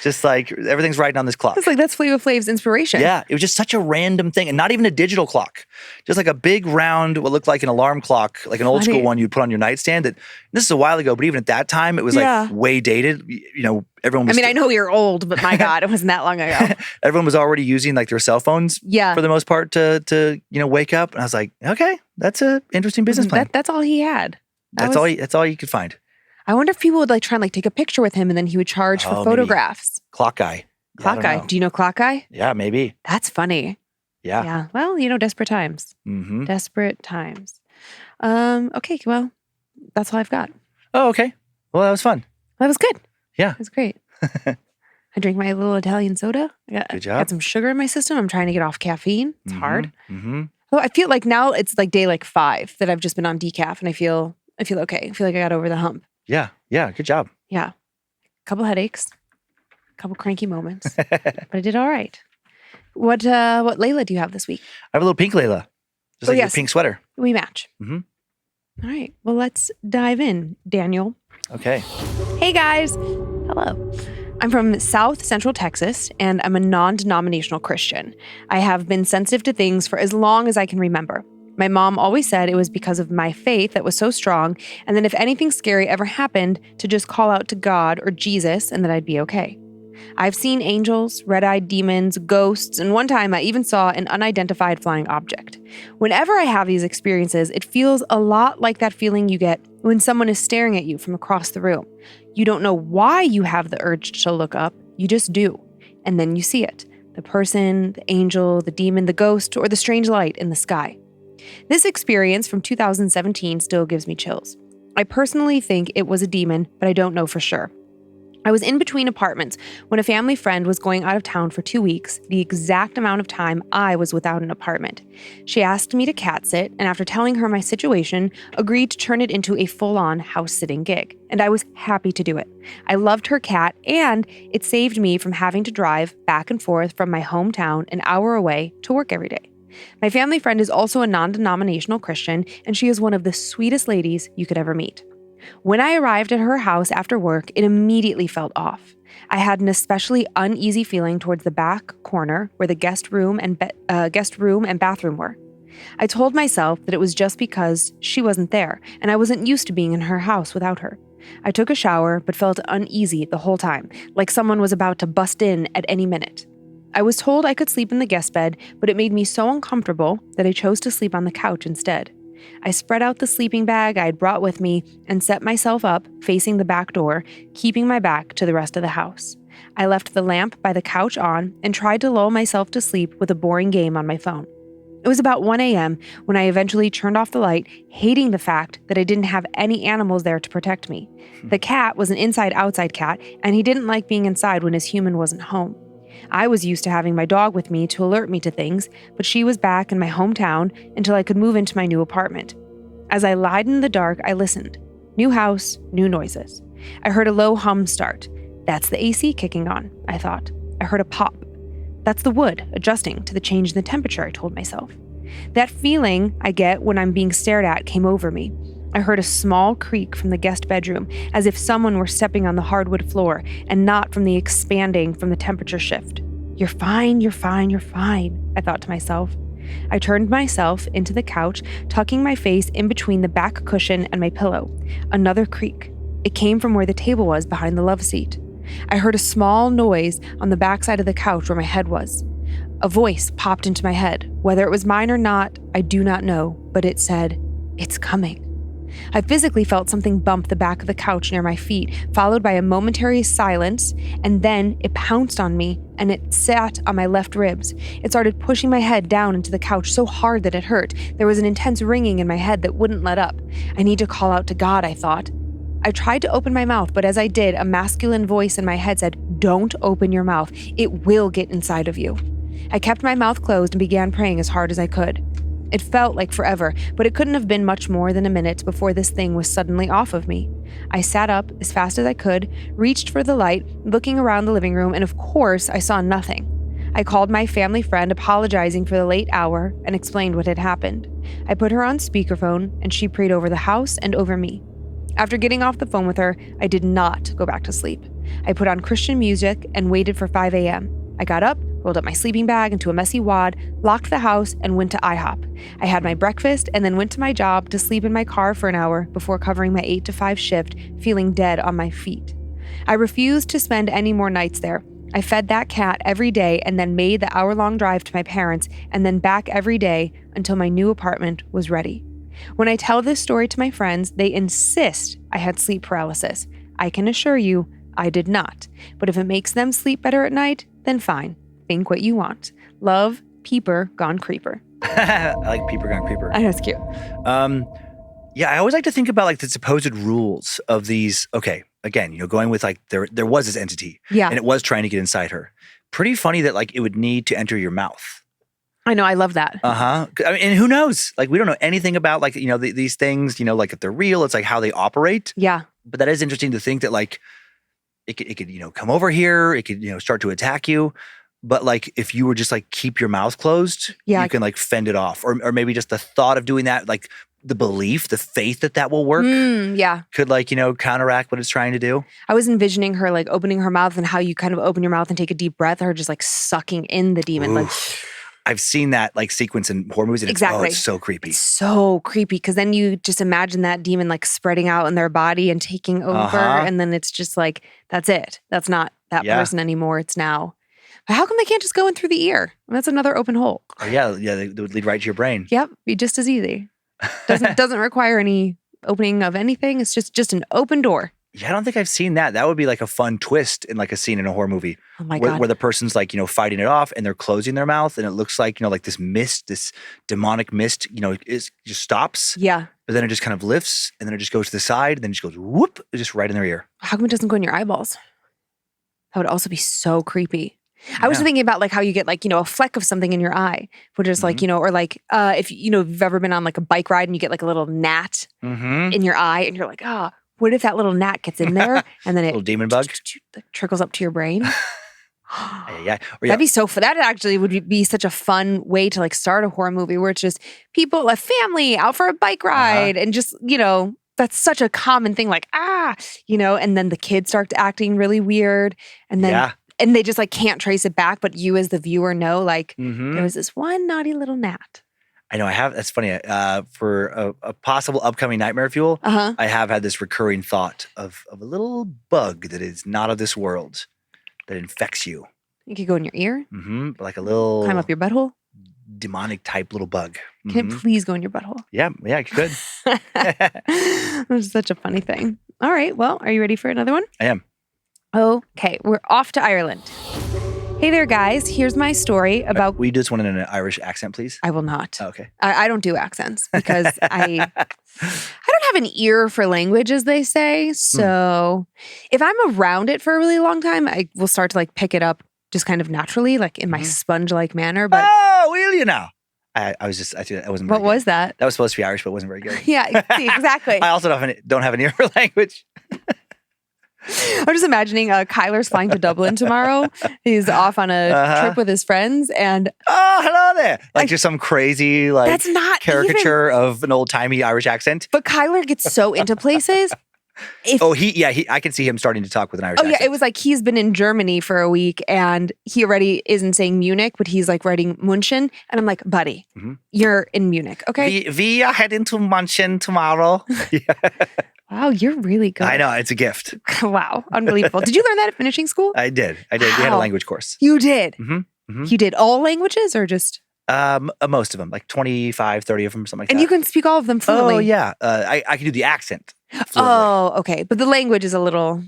Just like everything's riding on this clock. It's like that's Flavor Flav's inspiration. Yeah, it was just such a random thing, and not even a digital clock. Just like a big round, what looked like an alarm clock, like an old school one you'd put on your nightstand. This is a while ago, but even at that time, it was like way dated. Everyone was. I know you're old, but my God, it wasn't that long ago. Everyone was already using like their cell phones for the most part to wake up. And I was like, okay, that's an interesting business plan. That's all he had. That's all you could find. I wonder if people would like try and like take a picture with him and then he would charge for photographs. Maybe. Clock guy. Clock guy. Do you know Clock Guy? Yeah, maybe. That's funny. Yeah. Yeah. Well, desperate times. Mm-hmm. Desperate times. Okay. Well, that's all I've got. Oh, okay. Well, that was fun. That was good. Yeah. It was great. I drank my little Italian soda. Good job. Got some sugar in my system. I'm trying to get off caffeine. It's hard. Mm-hmm. Oh, I feel like now it's like day like 5 that I've just been on decaf and I feel okay. I feel like I got over the hump. Yeah. Yeah. Good job. Yeah. Couple headaches. Couple cranky moments. But I did all right. What Layla do you have this week? I have a little pink Layla. Just like your pink sweater. We match. Mm-hmm. All right. Well, let's dive in, Daniel. Okay. Hey, guys. Hello. I'm from South Central Texas, and I'm a non-denominational Christian. I have been sensitive to things for as long as I can remember. My mom always said it was because of my faith that was so strong, and then if anything scary ever happened, to just call out to God or Jesus and that I'd be okay. I've seen angels, red-eyed demons, ghosts, and one time I even saw an unidentified flying object. Whenever I have these experiences, it feels a lot like that feeling you get when someone is staring at you from across the room. You don't know why you have the urge to look up, you just do. And then you see it. The person, the angel, the demon, the ghost, or the strange light in the sky. This experience from 2017 still gives me chills. I personally think it was a demon, but I don't know for sure. I was in between apartments when a family friend was going out of town for 2 weeks, the exact amount of time I was without an apartment. She asked me to cat sit, and after telling her my situation, agreed to turn it into a full-on house-sitting gig. And I was happy to do it. I loved her cat, and it saved me from having to drive back and forth from my hometown an hour away to work every day. My family friend is also a non-denominational Christian, and she is one of the sweetest ladies you could ever meet. When I arrived at her house after work, it immediately felt off. I had an especially uneasy feeling towards the back corner where the guest room and bathroom were. I told myself that it was just because she wasn't there, and I wasn't used to being in her house without her. I took a shower, but felt uneasy the whole time, like someone was about to bust in at any minute. I was told I could sleep in the guest bed, but it made me so uncomfortable that I chose to sleep on the couch instead. I spread out the sleeping bag I had brought with me and set myself up facing the back door, keeping my back to the rest of the house. I left the lamp by the couch on and tried to lull myself to sleep with a boring game on my phone. It was about 1 a.m. when I eventually turned off the light, hating the fact that I didn't have any animals there to protect me. The cat was an inside-outside cat, and he didn't like being inside when his human wasn't home. I was used to having my dog with me to alert me to things, but she was back in my hometown until I could move into my new apartment. As I lied in the dark, I listened. New house, new noises. I heard a low hum start. That's the AC kicking on, I thought. I heard a pop. That's the wood adjusting to the change in the temperature, I told myself. That feeling I get when I'm being stared at came over me. I heard a small creak from the guest bedroom, as if someone were stepping on the hardwood floor, and not from the expanding from the temperature shift. You're fine, you're fine, you're fine, I thought to myself. I turned myself into the couch, tucking my face in between the back cushion and my pillow. Another creak. It came from where the table was behind the love seat. I heard a small noise on the backside of the couch where my head was. A voice popped into my head. Whether it was mine or not, I do not know, but it said, "It's coming." I physically felt something bump the back of the couch near my feet, followed by a momentary silence, and then it pounced on me, and it sat on my left ribs. It started pushing my head down into the couch so hard that it hurt. There was an intense ringing in my head that wouldn't let up. I need to call out to God, I thought. I tried to open my mouth, but as I did, a masculine voice in my head said, "Don't open your mouth. It will get inside of you." I kept my mouth closed and began praying as hard as I could. It felt like forever, but it couldn't have been much more than a minute before this thing was suddenly off of me. I sat up as fast as I could, reached for the light, looking around the living room, and of course, I saw nothing. I called my family friend, apologizing for the late hour, and explained what had happened. I put her on speakerphone, and she prayed over the house and over me. After getting off the phone with her, I did not go back to sleep. I put on Christian music and waited for 5 a.m. I got up, rolled up my sleeping bag into a messy wad, locked the house, and went to IHOP. I had my breakfast and then went to my job to sleep in my car for an hour before covering my 8 to 5 shift, feeling dead on my feet. I refused to spend any more nights there. I fed that cat every day and then made the hour-long drive to my parents and then back every day until my new apartment was ready. When I tell this story to my friends, they insist I had sleep paralysis. I can assure you, I did not. But if it makes them sleep better at night, then fine. Think what you want. Love, Peeper Gone Creeper. I like Peeper Gone Creeper. I know, it's cute. Yeah, I always like to think about like the supposed rules of these. Okay, again, going with like there was this entity, Yeah. and it was trying to get inside her. Pretty funny that like it would need to enter your mouth. I know, I love that. I mean, and who knows? Like we don't know anything about like these things. Like if they're real, it's like how they operate. Yeah. But that is interesting to think that like it could come over here. It could start to attack you. But like if you were just like keep your mouth closed, Yeah. you can like fend it off, or maybe just the thought of doing that, like the belief, the faith that will work. Yeah. Could like, counteract what it's trying to do. I was envisioning her like opening her mouth and how you kind of open your mouth and take a deep breath, her just like sucking in the demon. Like I've seen that like sequence in horror movies and Exactly. It's so creepy. It's so creepy because then you just imagine that demon like spreading out in their body and taking over. And then it's just like, that's it. That's not that person anymore. It's now. But how come they can't just go in through the ear? That's another open hole. Oh, yeah, they would lead right to your brain. Yep, be just as easy. Doesn't require any opening of anything. It's just an open door. Yeah, I don't think I've seen that. That would be like a fun twist in like a scene in a horror movie. Oh my where, God. where the person's like, fighting it off and they're closing their mouth and it looks like, like this mist, this demonic mist, it just stops. Yeah. But then it just kind of lifts and then it just goes to the side and then it just goes whoop, just right in their ear. How come it doesn't go in your eyeballs? That would also be so creepy. I was thinking about like how you get like, a fleck of something in your eye, which is like, or like if, you've ever been on like a bike ride and you get like a little gnat in your eye and you're like, oh, what if that little gnat gets in there and then it little demon bug trickles up to your brain? Yeah. That'd be so fun. That actually would be such a fun way to like start a horror movie where it's just people, a family out for a bike ride and just, that's such a common thing like, and then the kids start acting really weird and then and they just like can't trace it back, but you as the viewer know like there was this one naughty little gnat. I know that's funny. For a possible upcoming nightmare fuel, I have had this recurring thought of a little bug that is not of this world that infects you. It could go in your ear. Like a little climb up your butthole. Demonic type little bug. Can it please go in your butthole? Yeah, it could. That's such a funny thing. All right, well, are you ready for another one? I am. Okay, we're off to Ireland. Hey there, guys. Here's my story about... Will you do this one in an Irish accent, please? I will not. Oh, okay. I don't do accents because I don't have an ear for language, as they say. So if I'm around it for a really long time, I will start to like pick it up just kind of naturally, like in my sponge-like manner. But will you now? I wasn't very good. What was that? That was supposed to be Irish, but it wasn't very good. Yeah, see, exactly. I also don't have an ear for language. I'm just imagining Kyler's flying to Dublin tomorrow. He's off on a trip with his friends and... Oh, hello there. Like just some crazy like that's not caricature of an old-timey Irish accent. But Kyler gets so into places. I can see him starting to talk with an Irish accent. Yeah, it was like he's been in Germany for a week and he already isn't saying Munich, but he's like writing München. And I'm like, buddy, you're in Munich, okay? We are heading to München tomorrow. Wow, you're really good. I know, it's a gift. Wow, unbelievable. Did you learn that at finishing school? I did. Wow. We had a language course. You did? You did all languages or just... Most of them, like 25, 30 of them, something like that. And you can speak all of them fluently? Oh, yeah. I can do the accent fluently. Oh, okay. But the language is a little...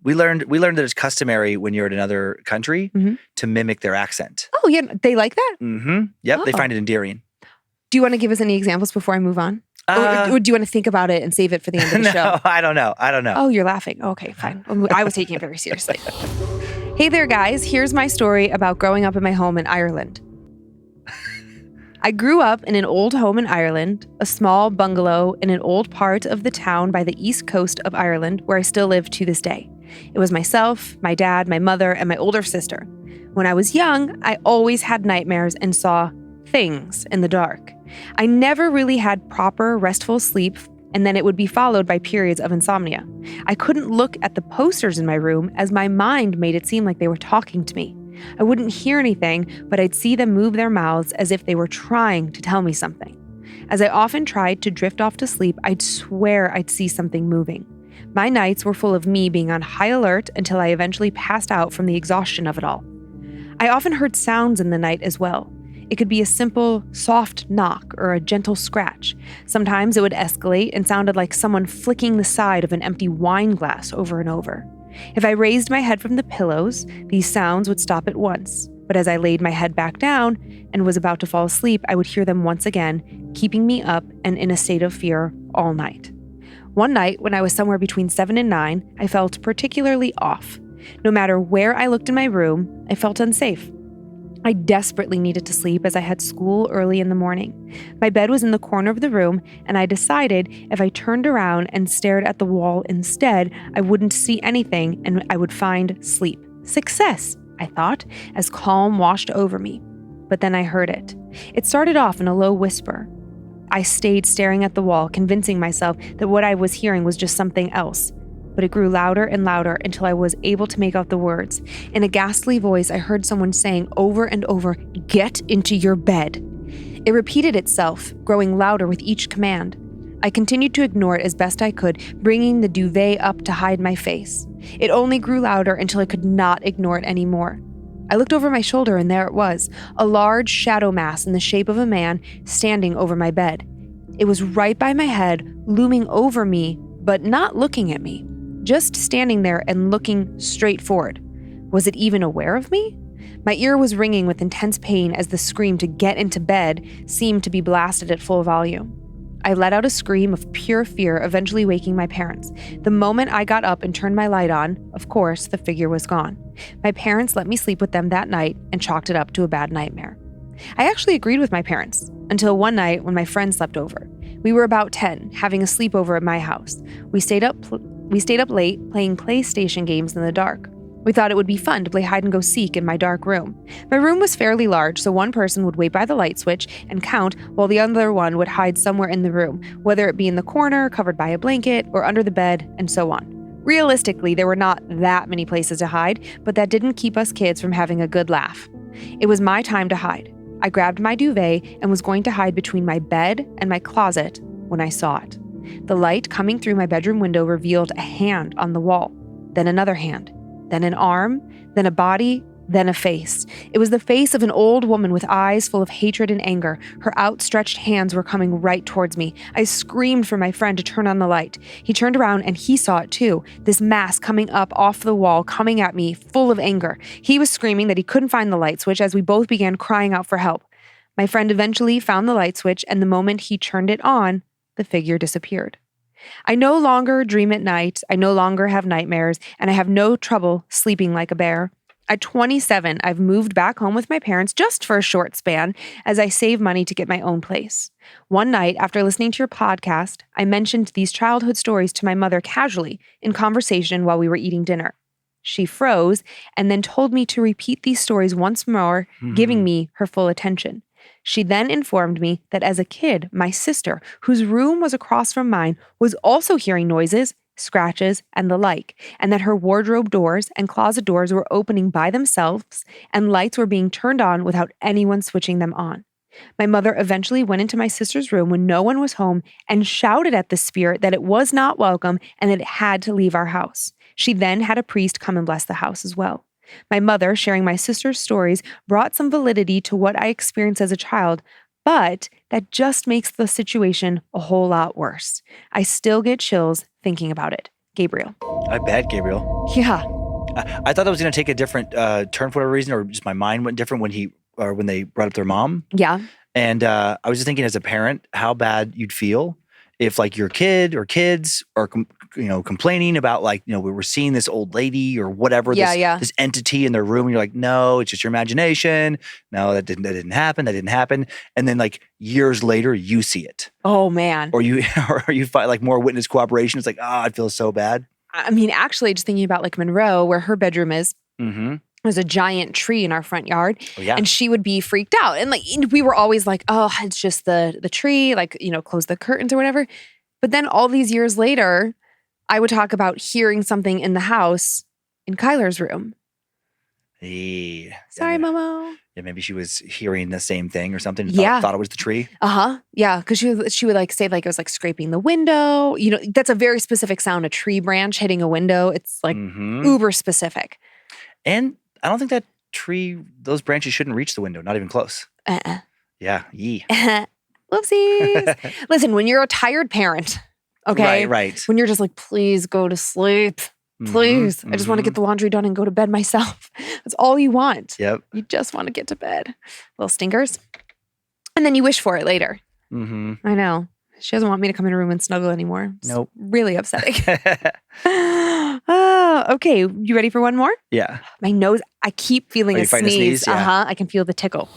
We learned that it's customary when you're in another country to mimic their accent. Oh, yeah. They like that? Yep, they find it endearing. Do you want to give us any examples before I move on? Or do you want to think about it and save it for the end of the show? No, I don't know. Oh, you're laughing. Okay, fine. I was taking it very seriously. Hey there, guys. Here's my story about growing up in my home in Ireland. I grew up in an old home in Ireland, a small bungalow in an old part of the town by the east coast of Ireland, where I still live to this day. It was myself, my dad, my mother, and my older sister. When I was young, I always had nightmares and saw things in the dark. I never really had proper, restful sleep and then it would be followed by periods of insomnia. I couldn't look at the posters in my room as my mind made it seem like they were talking to me. I wouldn't hear anything, but I'd see them move their mouths as if they were trying to tell me something. As I often tried to drift off to sleep, I'd swear I'd see something moving. My nights were full of me being on high alert until I eventually passed out from the exhaustion of it all. I often heard sounds in the night as well. It could be a simple, soft knock or a gentle scratch. Sometimes it would escalate and sounded like someone flicking the side of an empty wine glass over and over. If I raised my head from the pillows, these sounds would stop at once. But as I laid my head back down and was about to fall asleep, I would hear them once again, keeping me up and in a state of fear all night. One night, when I was somewhere between 7 and 9, I felt particularly off. No matter where I looked in my room, I felt unsafe. I desperately needed to sleep as I had school early in the morning. My bed was in the corner of the room, and I decided if I turned around and stared at the wall instead, I wouldn't see anything and I would find sleep. Success, I thought, as calm washed over me. But then I heard it. It started off in a low whisper. I stayed staring at the wall, convincing myself that what I was hearing was just something else. But it grew louder and louder until I was able to make out the words. In a ghastly voice, I heard someone saying over and over, "Get into your bed." It repeated itself, growing louder with each command. I continued to ignore it as best I could, bringing the duvet up to hide my face. It only grew louder until I could not ignore it anymore. I looked over my shoulder and there it was, a large shadow mass in the shape of a man standing over my bed. It was right by my head, looming over me, but not looking at me. Just standing there and looking straight forward. Was it even aware of me? My ear was ringing with intense pain as the scream to get into bed seemed to be blasted at full volume. I let out a scream of pure fear, eventually waking my parents. The moment I got up and turned my light on, of course, the figure was gone. My parents let me sleep with them that night and chalked it up to a bad nightmare. I actually agreed with my parents until one night when my friend slept over. We were about 10, having a sleepover at my house. We stayed up late playing PlayStation games in the dark. We thought it would be fun to play hide and go seek in my dark room. My room was fairly large, so one person would wait by the light switch and count while the other one would hide somewhere in the room, whether it be in the corner, covered by a blanket, or under the bed, and so on. Realistically, there were not that many places to hide, but that didn't keep us kids from having a good laugh. It was my time to hide. I grabbed my duvet and was going to hide between my bed and my closet when I saw it. The light coming through my bedroom window revealed a hand on the wall, then another hand, then an arm, then a body, then a face. It was the face of an old woman with eyes full of hatred and anger. Her outstretched hands were coming right towards me. I screamed for my friend to turn on the light. He turned around and he saw it too, this mass coming up off the wall, coming at me, full of anger. He was screaming that he couldn't find the light switch as we both began crying out for help. My friend eventually found the light switch, and the moment he turned it on, the figure disappeared. I no longer dream at night, I no longer have nightmares, and I have no trouble sleeping like a bear. At 27, I've moved back home with my parents just for a short span as I save money to get my own place. One night, after listening to your podcast, I mentioned these childhood stories to my mother casually in conversation while we were eating dinner. She froze and then told me to repeat these stories once more, giving me her full attention. She then informed me that as a kid, my sister, whose room was across from mine, was also hearing noises, scratches, and the like, and that her wardrobe doors and closet doors were opening by themselves and lights were being turned on without anyone switching them on. My mother eventually went into my sister's room when no one was home and shouted at the spirit that it was not welcome and that it had to leave our house. She then had a priest come and bless the house as well. My mother, sharing my sister's stories, brought some validity to what I experienced as a child, but that just makes the situation a whole lot worse. I still get chills thinking about it. Gabriel. I bet, Gabriel. Yeah. I thought that was going to take a different turn for whatever reason, or just my mind went different when they brought up their mom. Yeah. And I was just thinking, as a parent, how bad you'd feel if, like, your kid or kids are complaining about, like, we were seeing this old lady or whatever, this entity in their room, and you're like, no, it's just your imagination. No, that didn't happen. That didn't happen. And then, like, years later, you see it. Oh man. Or you find, like, more witness cooperation. It's like, I feel so bad. I mean, actually, just thinking about, like, Monroe, where her bedroom is. Mm-hmm. There's a giant tree in our front yard. Oh, yeah. And she would be freaked out. And, like, we were always like, oh, it's just the tree, like, close the curtains or whatever. But then all these years later, I would talk about hearing something in the house in Kyler's room. Yeah. Sorry, Momo. Yeah, maybe she was hearing the same thing or something. Yeah. Thought it was the tree. Yeah, because she would like say like it was like scraping the window. You know, that's a very specific sound, a tree branch hitting a window. It's like uber specific. And I don't think that those branches shouldn't reach the window, not even close. Yeah, yee. Whoopsies. Listen, when you're a tired parent, okay? Right. When you're just like, please go to sleep. Please. I just want to get the laundry done and go to bed myself. That's all you want. Yep. You just want to get to bed. Little stinkers. And then you wish for it later. I know. She doesn't want me to come in her room and snuggle anymore. It's nope. Really upsetting. Okay. You ready for one more? Yeah. My nose, I keep feeling a sneeze. Yeah. I can feel the tickle.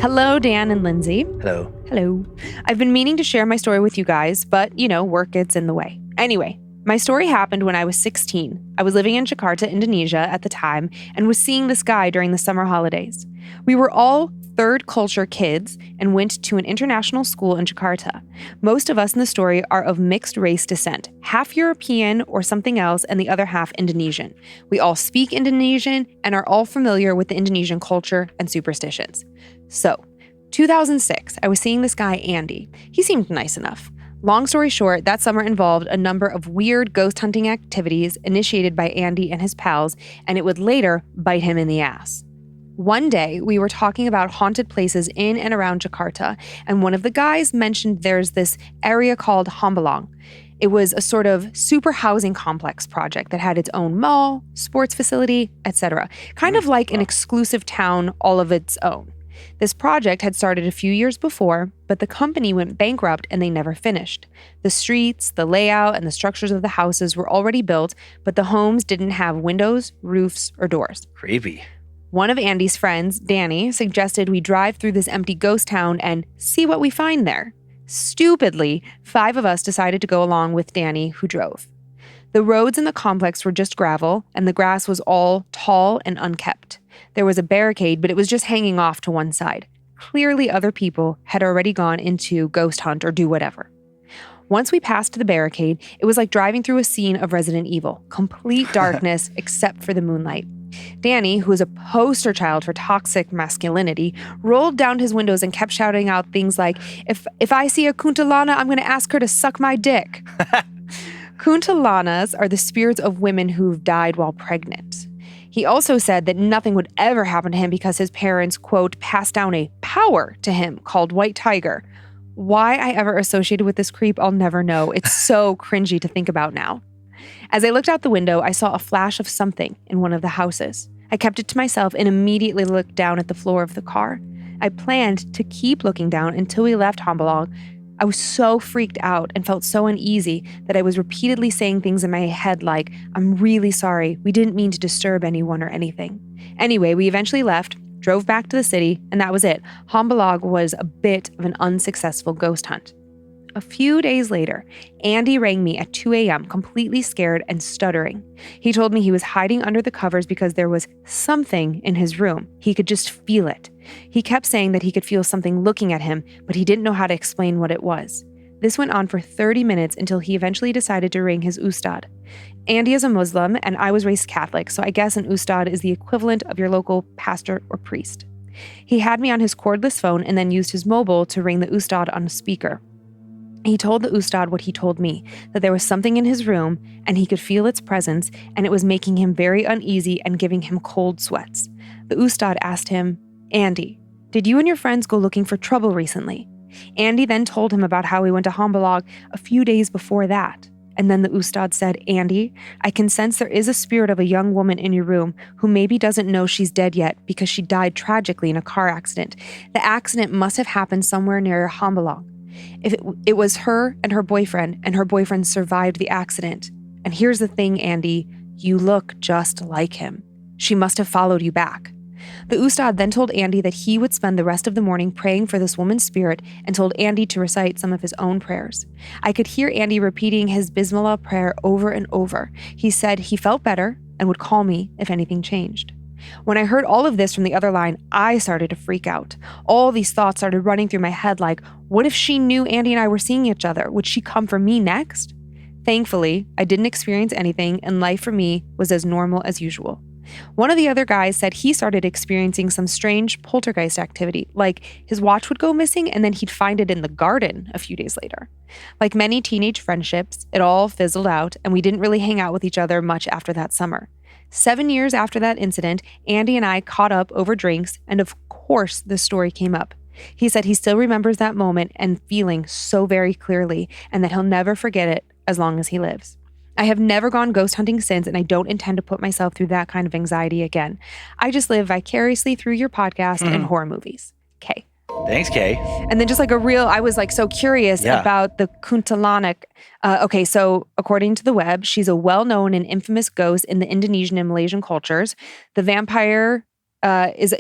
Hello, Dan and Lynze. Hello. Hello. I've been meaning to share my story with you guys, but, you know, work gets in the way. Anyway, my story happened when I was 16. I was living in Jakarta, Indonesia at the time, and was seeing this guy during the summer holidays. We were all third culture kids and went to an international school in Jakarta. Most of us in the story are of mixed race descent, half European or something else, and the other half Indonesian. We all speak Indonesian and are all familiar with the Indonesian culture and superstitions. So, 2006, I was seeing this guy, Andy. He seemed nice enough. Long story short, that summer involved a number of weird ghost hunting activities initiated by Andy and his pals, and it would later bite him in the ass. One day, we were talking about haunted places in and around Jakarta, and one of the guys mentioned there's this area called Hambalang. It was a sort of super housing complex project that had its own mall, sports facility, etc. Kind of like an exclusive town all of its own. This project had started a few years before, but the company went bankrupt and they never finished. The streets, the layout, and the structures of the houses were already built, but the homes didn't have windows, roofs, or doors. Creepy. One of Andy's friends, Danny, suggested we drive through this empty ghost town and see what we find there. Stupidly, 5 of us decided to go along with Danny, who drove. The roads in the complex were just gravel, and the grass was all tall and unkept. There was a barricade, but it was just hanging off to one side. Clearly, other people had already gone into ghost hunt or do whatever. Once we passed the barricade, it was like driving through a scene of Resident Evil. Complete darkness except for the moonlight. Danny, who is a poster child for toxic masculinity, rolled down his windows and kept shouting out things like, if I see a kuntilana, I'm going to ask her to suck my dick. Kuntilanas are the spirits of women who've died while pregnant. He also said that nothing would ever happen to him because his parents, quote, passed down a power to him called White Tiger. Why I ever associated with this creep, I'll never know. It's so cringy to think about now. As I looked out the window, I saw a flash of something in one of the houses. I kept it to myself and immediately looked down at the floor of the car. I planned to keep looking down until we left Hambalang. I was so freaked out and felt so uneasy that I was repeatedly saying things in my head like, I'm really sorry, we didn't mean to disturb anyone or anything. Anyway, we eventually left, drove back to the city, and that was it. Hambalang was a bit of an unsuccessful ghost hunt. A few days later, Andy rang me at 2 a.m., completely scared and stuttering. He told me he was hiding under the covers because there was something in his room. He could just feel it. He kept saying that he could feel something looking at him, but he didn't know how to explain what it was. This went on for 30 minutes until he eventually decided to ring his ustad. Andy is a Muslim, and I was raised Catholic, so I guess an ustad is the equivalent of your local pastor or priest. He had me on his cordless phone and then used his mobile to ring the ustad on a speaker. He told the ustad what he told me, that there was something in his room and he could feel its presence and it was making him very uneasy and giving him cold sweats. The ustad asked him, Andy, did you and your friends go looking for trouble recently? Andy then told him about how he went to Hambalang a few days before that. And then the ustad said, Andy, I can sense there is a spirit of a young woman in your room who maybe doesn't know she's dead yet because she died tragically in a car accident. The accident must have happened somewhere near Hambalang. If it was her and her boyfriend survived the accident. And here's the thing, Andy, you look just like him. She must have followed you back. The ustad then told Andy that he would spend the rest of the morning praying for this woman's spirit and told Andy to recite some of his own prayers. I could hear Andy repeating his Bismillah prayer over and over. He said he felt better and would call me if anything changed. When I heard all of this from the other line, I started to freak out. All these thoughts started running through my head like, what if she knew Andy and I were seeing each other? Would she come for me next? Thankfully, I didn't experience anything and life for me was as normal as usual. One of the other guys said he started experiencing some strange poltergeist activity, like his watch would go missing and then he'd find it in the garden a few days later. Like many teenage friendships, it all fizzled out and we didn't really hang out with each other much after that summer. 7 years after that incident, Andy and I caught up over drinks and of course the story came up. He said he still remembers that moment and feeling so very clearly and that he'll never forget it as long as he lives. I have never gone ghost hunting since, and I don't intend to put myself through that kind of anxiety again. I just live vicariously through your podcast and horror movies. Kay. Thanks, Kay. And then just like I was like so curious about the Kuntilanak. Okay, so according to the web, she's a well-known and infamous ghost in the Indonesian and Malaysian cultures. The vampire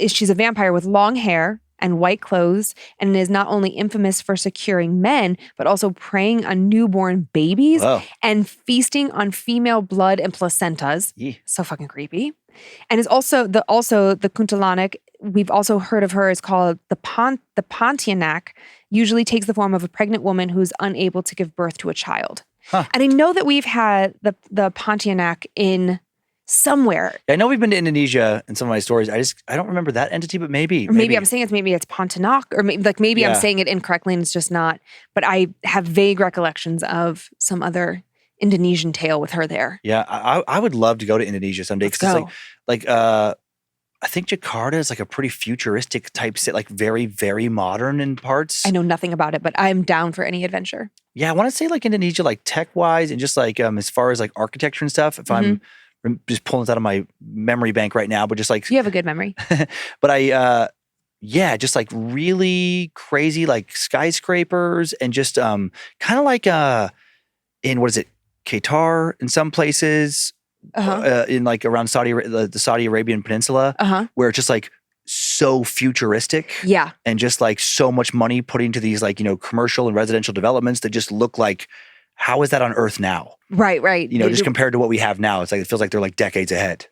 she's a vampire with long hair and white clothes, and is not only infamous for securing men, but also preying on newborn babies and feasting on female blood and placentas. So fucking creepy. And is also the Kuntilanak, we've also heard of her, is called the Pontianak, usually takes the form of a pregnant woman who's unable to give birth to a child. And I know that we've had the Pontianak in somewhere. I know we've been to Indonesia in some of my stories. I don't remember that entity, but maybe. Or maybe I'm saying it's Pontianak, or maybe I'm saying it incorrectly and it's just not. But I have vague recollections of some other Indonesian tale with her there. Yeah, I would love to go to Indonesia someday because it's like I think Jakarta is like a pretty futuristic type city, like very, very modern in parts. I know nothing about it, but I'm down for any adventure. Yeah, I want to say like Indonesia, like tech-wise and just like as far as like architecture and stuff, if I'm just pulling this out of my memory bank right now, but just like... You have a good memory. But just like really crazy like skyscrapers and just kind of like in, what is it, Qatar in some places, in like around the Saudi Arabian Peninsula, where it's just like so futuristic. Yeah. And just like so much money put into these like, commercial and residential developments that just look like, how is that on Earth now? Right. Just compared to what we have now, it's like, it feels like they're like decades ahead.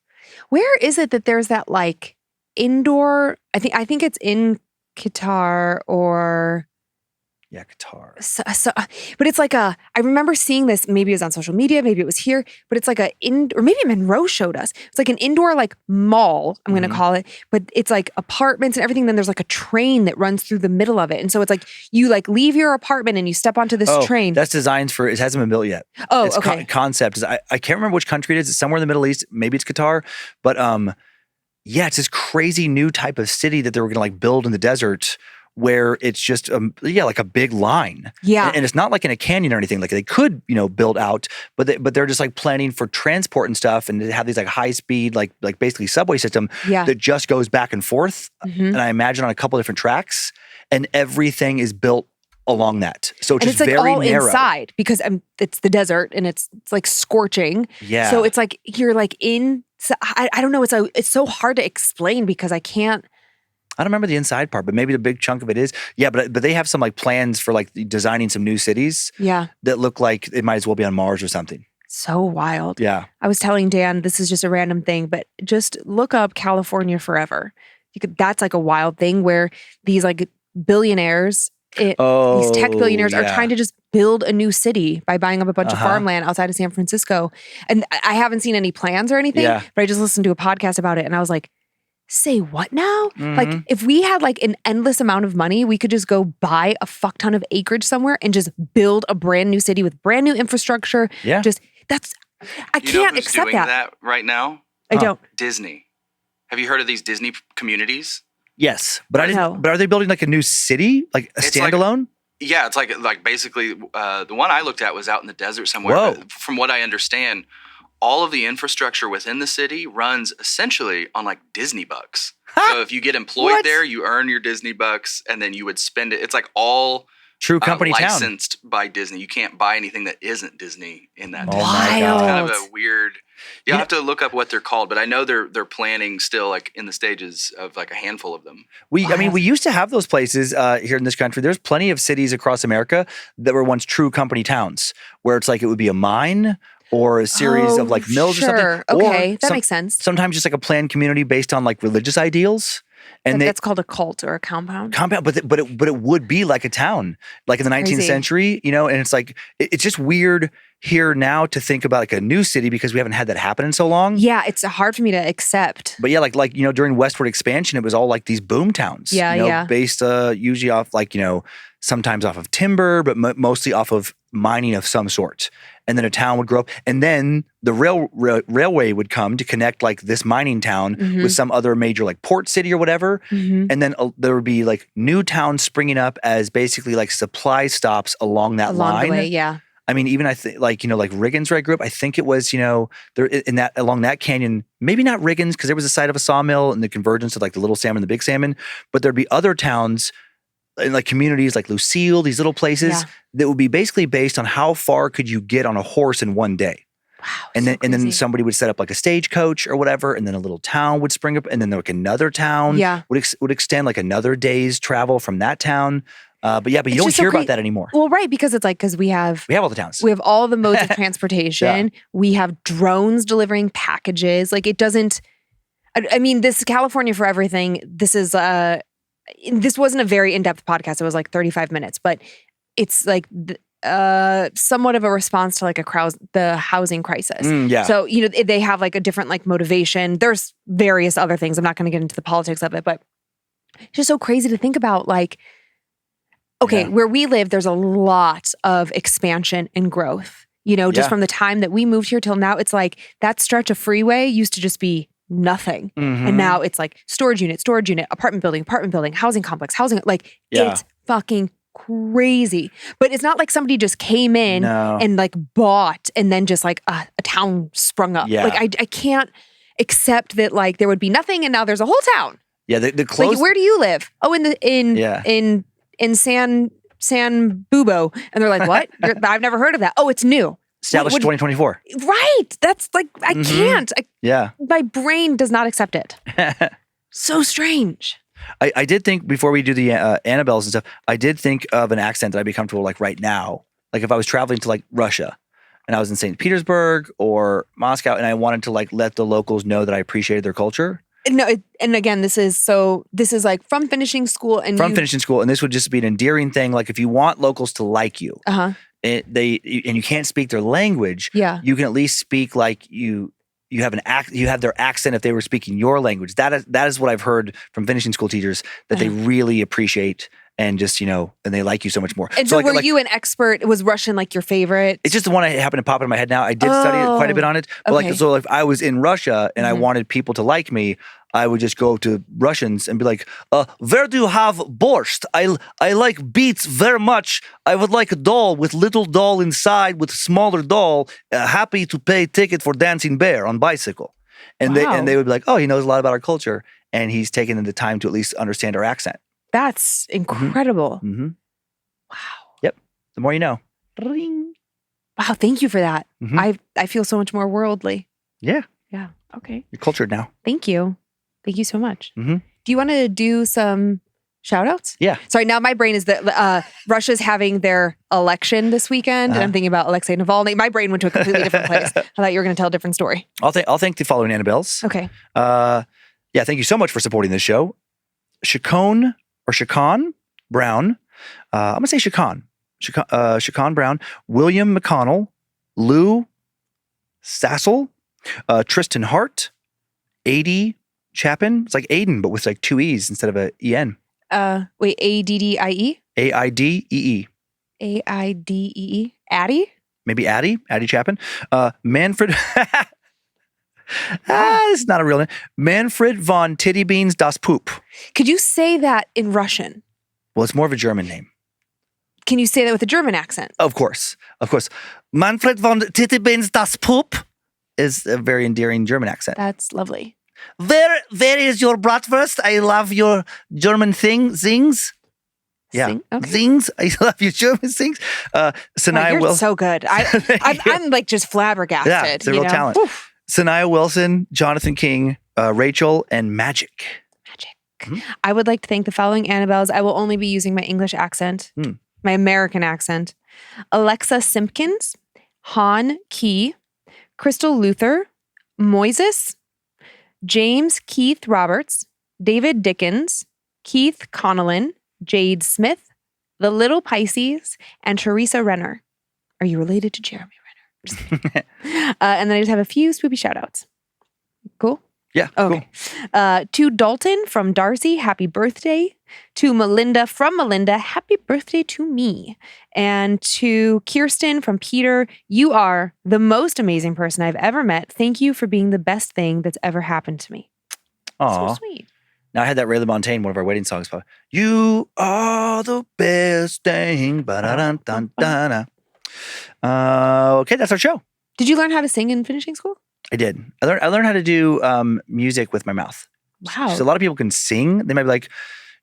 Where is it that there's that like indoor, I think it's in Qatar or... Yeah, Qatar. But it's like I remember seeing this, maybe it was on social media, maybe it was here, but it's like or maybe Monroe showed us. It's like an indoor like mall, I'm going to call it, but it's like apartments and everything. Then there's like a train that runs through the middle of it. And so it's like you like leave your apartment and you step onto this train. That's designed for, it hasn't been built yet. Oh, it's okay. Concept is, I can't remember which country it is. It's somewhere in the Middle East. Maybe it's Qatar. But it's this crazy new type of city that they were going to like build in the desert, where it's just like a big line. Yeah. And it's not like in a canyon or anything. Like they could, build out, but they're just like planning for transport and stuff, and they have these like high speed, like basically subway system that just goes back and forth. And I imagine on a couple different tracks, and everything is built along that. So it's just like very all narrow. Inside because it's the desert and it's like scorching. Yeah. So it's like you're like in. So I don't know. It's so hard to explain because I can't. I don't remember the inside part, but maybe the big chunk of it is. Yeah, but they have some like plans for like designing some new cities. Yeah. That look like it might as well be on Mars or something. So wild. Yeah. I was telling Dan, this is just a random thing, but just look up California Forever. That's like a wild thing where these like billionaires, these tech billionaires are trying to just build a new city by buying up a bunch of farmland outside of San Francisco. And I haven't seen any plans or anything, but I just listened to a podcast about it and I was like, say what now? Like if we had like an endless amount of money, we could just go buy a fuck ton of acreage somewhere and just build a brand new city with brand new infrastructure. Yeah. I can't accept doing that right now? I don't. Disney. Have you heard of these Disney communities? Yes, but I didn't. But are they building like a new city, like a standalone? Yeah, it's like basically the one I looked at was out in the desert somewhere. Whoa. But from what I understand, all of the infrastructure within the city runs essentially on like Disney bucks. So if you get employed there, you earn your Disney bucks and then you would spend it. It's like all true company licensed by Disney. You can't buy anything that isn't Disney in that. Oh my God. It's kind of a weird. You'll have to look up what they're called, but I know they're planning still like in the stages of like a handful of them. I mean, we used to have those places here in this country. There's plenty of cities across America that were once true company towns where it's like it would be a mine or a series of like mills or something. Okay, Or that makes sense. Sometimes just like a planned community based on like religious ideals. And That's called a cult or a compound. But it would be like a town, like in the 19th Crazy. century, you know. And it's like it's just weird here now to think about like a new city because we haven't had that happen in so long. Yeah, it's hard for me to accept. But yeah, like you know, during westward expansion, it was all like these boom towns. Yeah, you know, yeah. based usually off like, you know, sometimes off of timber, but mostly off of mining of some sort. And then a town would grow up, and then the railway would come to connect like this mining town with some other major like port city or whatever. And then there would be like new towns springing up as basically like supply stops along that line. Along the way, yeah. I mean, even I think like, you know, like Riggins where I grew up, I think it was, you know, there in that along that canyon, maybe not Riggins because there was a site of a sawmill and the convergence of like the Little Salmon and the Big Salmon, but there'd be other towns in like communities like Lucille, these little places that would be basically based on how far could you get on a horse in one day. Wow. And so then crazy. somebody would set up like a stagecoach or whatever, and then a little town would spring up, and then like another town would extend like another day's travel from that town. But you don't just so hear about that anymore. Well, right, because it's like, because we have We have all the towns. We have all the modes of transportation. We have drones delivering packages. Like it doesn't, I mean, this California for everything, this wasn't a very in-depth podcast. It was like 35 minutes, but it's like somewhat of a response to like the housing crisis. So, you know, they have like a different like motivation. There's various other things. I'm not going to get into the politics of it, but it's just so crazy to think about like, okay, where we live, there's a lot of expansion and growth. You know, just from the time that we moved here till now, it's like that stretch of freeway used to just be nothing. And now it's like storage unit, apartment building, housing complex, like it's fucking crazy. But it's not like somebody just came in and like bought and then just like a town sprung up. Like I can't accept that like there would be nothing and now there's a whole town. Yeah, the close. Like, where do you live? Oh, in San Bubo. And they're like, what? I've never heard of that. Oh, it's new. Established 2024. Right. That's like, I can't. Yeah. My brain does not accept it. So strange. I did think before we do the Annabelles and stuff, I did think of an accent that I'd be comfortable like right now. Like if I was traveling to like Russia and I was in St. Petersburg or Moscow and I wanted to like let the locals know that I appreciated their culture. No, and again, this is like from finishing school and finishing school, and this would just be an endearing thing. Like if you want locals to like you, and you can't speak their language, you can at least speak like you have their accent if they were speaking your language. That is what I've heard from finishing school teachers that they really appreciate. And just, you know, and they like you so much more. And so were you an expert? Was Russian like your favorite? It's just the one I happened to pop in my head now. I did study quite a bit on it. But like, so if I was in Russia and I wanted people to like me, I would just go to Russians and be like, where do you have borscht? I like beets very much. I would like a doll with little doll inside with smaller doll. Happy to pay ticket for dancing bear on bicycle. And they would be like, oh, he knows a lot about our culture. And he's taken the time to at least understand our accent. That's incredible. Wow. Yep. The more you know. Ring. Wow. Thank you for that. I feel so much more worldly. Yeah. Yeah. Okay. You're cultured now. Thank you. Thank you so much. Do you want to do some shout outs? Yeah. Sorry. Now my brain is that Russia's having their election this weekend and I'm thinking about Alexei Navalny. My brain went to a completely different place. I thought you were going to tell a different story. I'll thank the following Annabelles. Okay. Yeah. Thank you so much for supporting this show. Chacon Brown. I'm going to say Chacon Brown, William McConnell, Lou Sassel, Tristan Hart, Adie Chapin. It's like Aiden, but with like two E's instead of a E-N. Wait, A-D-D-I-E? A-I-D-E-E. A-I-D-E-E? Addie? Maybe Addie Chapin. Manfred. This is not a real name. Manfred von Tittybeans das Poop. Could you say that in Russian? Well, it's more of a German name. Can you say that with a German accent? Of course. Manfred von Tittybeans das Poop is a very endearing German accent. That's lovely. Where is your bratwurst? I love your German zings. Yeah, Sing? Okay. Zings. I love your German zings. Sanaya You're Wilson. so good. I'm like just flabbergasted. Yeah, it's a real talent. Oof. Sanaya Wilson, Jonathan King, Rachel, and Magic. I would like to thank the following Annabelles. I will only be using my English accent, my American accent. Alexa Simpkins, Han Key, Crystal Luther, Moises, James Keith Roberts, David Dickens, Keith Connellan, Jade Smith, The Little Pisces, and Teresa Renner. Are you related to Jeremy Renner? Just kidding. And then I just have a few spoopy shout outs. Cool? Yeah, Okay. To Dalton from Darcy, happy birthday. To Melinda from Melinda, happy birthday to me. And to Kirsten from Peter, you are the most amazing person I've ever met. Thank you for being the best thing that's ever happened to me. Aw. So sweet. Now I had that Ray LaMontagne, one of our wedding songs. You are the best thing. Ba-da-dun-dun-dun-dun. Okay, that's our show. Did you learn how to sing in finishing school? I did. I learned how to do music with my mouth. Wow. So a lot of people can sing. They might be like,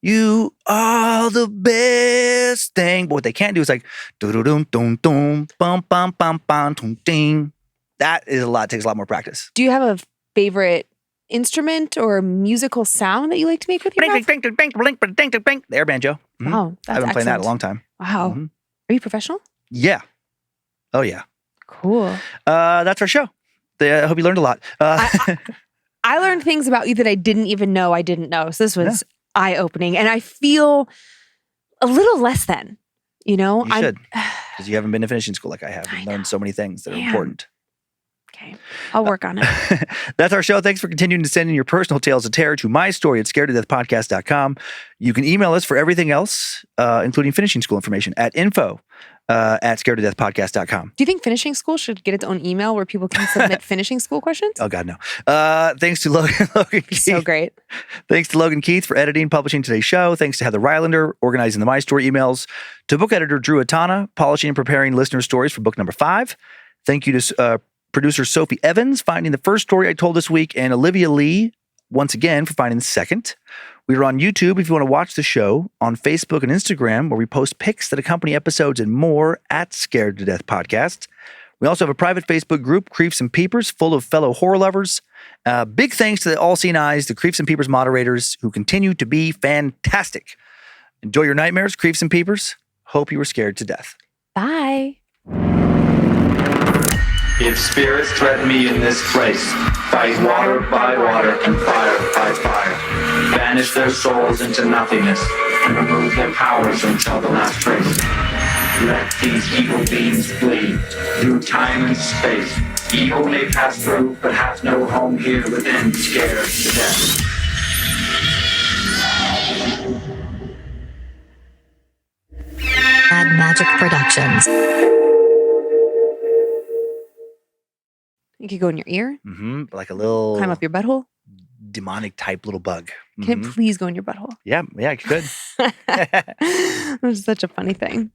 you are the best thing. But what they can't do is like, do-do-dum-dum-dum, bum-bum-bum-bum-dum-ding. That is a lot. Takes a lot more practice. Do you have a favorite instrument or musical sound that you like to make with your mouth? The air banjo. Mhm. Wow, that's I've been playing that a excellent. long time. Wow. Mhm. Are you professional? Yeah. Oh, yeah. Cool. That's our show. I hope you learned a lot. I learned things about you that I didn't even know I didn't know. So this was eye-opening. And I feel a little less than, you know? You should. Because you haven't been to finishing school like I have. And learned so many things that are important. Okay. I'll work on it. That's our show. Thanks for continuing to send in your personal tales of terror to mystory@scaredtodeathpodcast.com. You can email us for everything else, including finishing school information at info@scaredtodeathpodcast.com. Do you think finishing school should get its own email where people can submit finishing school questions? Oh, God, no. Thanks to Logan Keith. So great. Thanks to Logan Keith for editing and publishing today's show. Thanks to Heather Rylander, organizing the My Story emails. To book editor Drew Atana, polishing and preparing listener stories for book number 5. Thank you to producer Sophie Evans, finding the first story I told this week, and Olivia Lee, once again, for finding the second. We are on YouTube if you want to watch the show, on Facebook and Instagram, where we post pics that accompany episodes and more at Scared to Death Podcast. We also have a private Facebook group, Creeps and Peepers, full of fellow horror lovers. Big thanks to the All-Seeing Eyes, the Creeps and Peepers moderators, who continue to be fantastic. Enjoy your nightmares, Creeps and Peepers. Hope you were scared to death. Bye. If spirits threaten me in this place, fight water by water and fire by fire. Banish their souls into nothingness and remove their powers until the last trace. Let these evil beings flee through time and space. Evil may pass through, but hath no home here within, scared to death. Bad Magic Productions. You could go in your ear, Like a little climb up your butthole. demonic type little bug. Can it please go in your butthole? Yeah, I could. It's such a funny thing.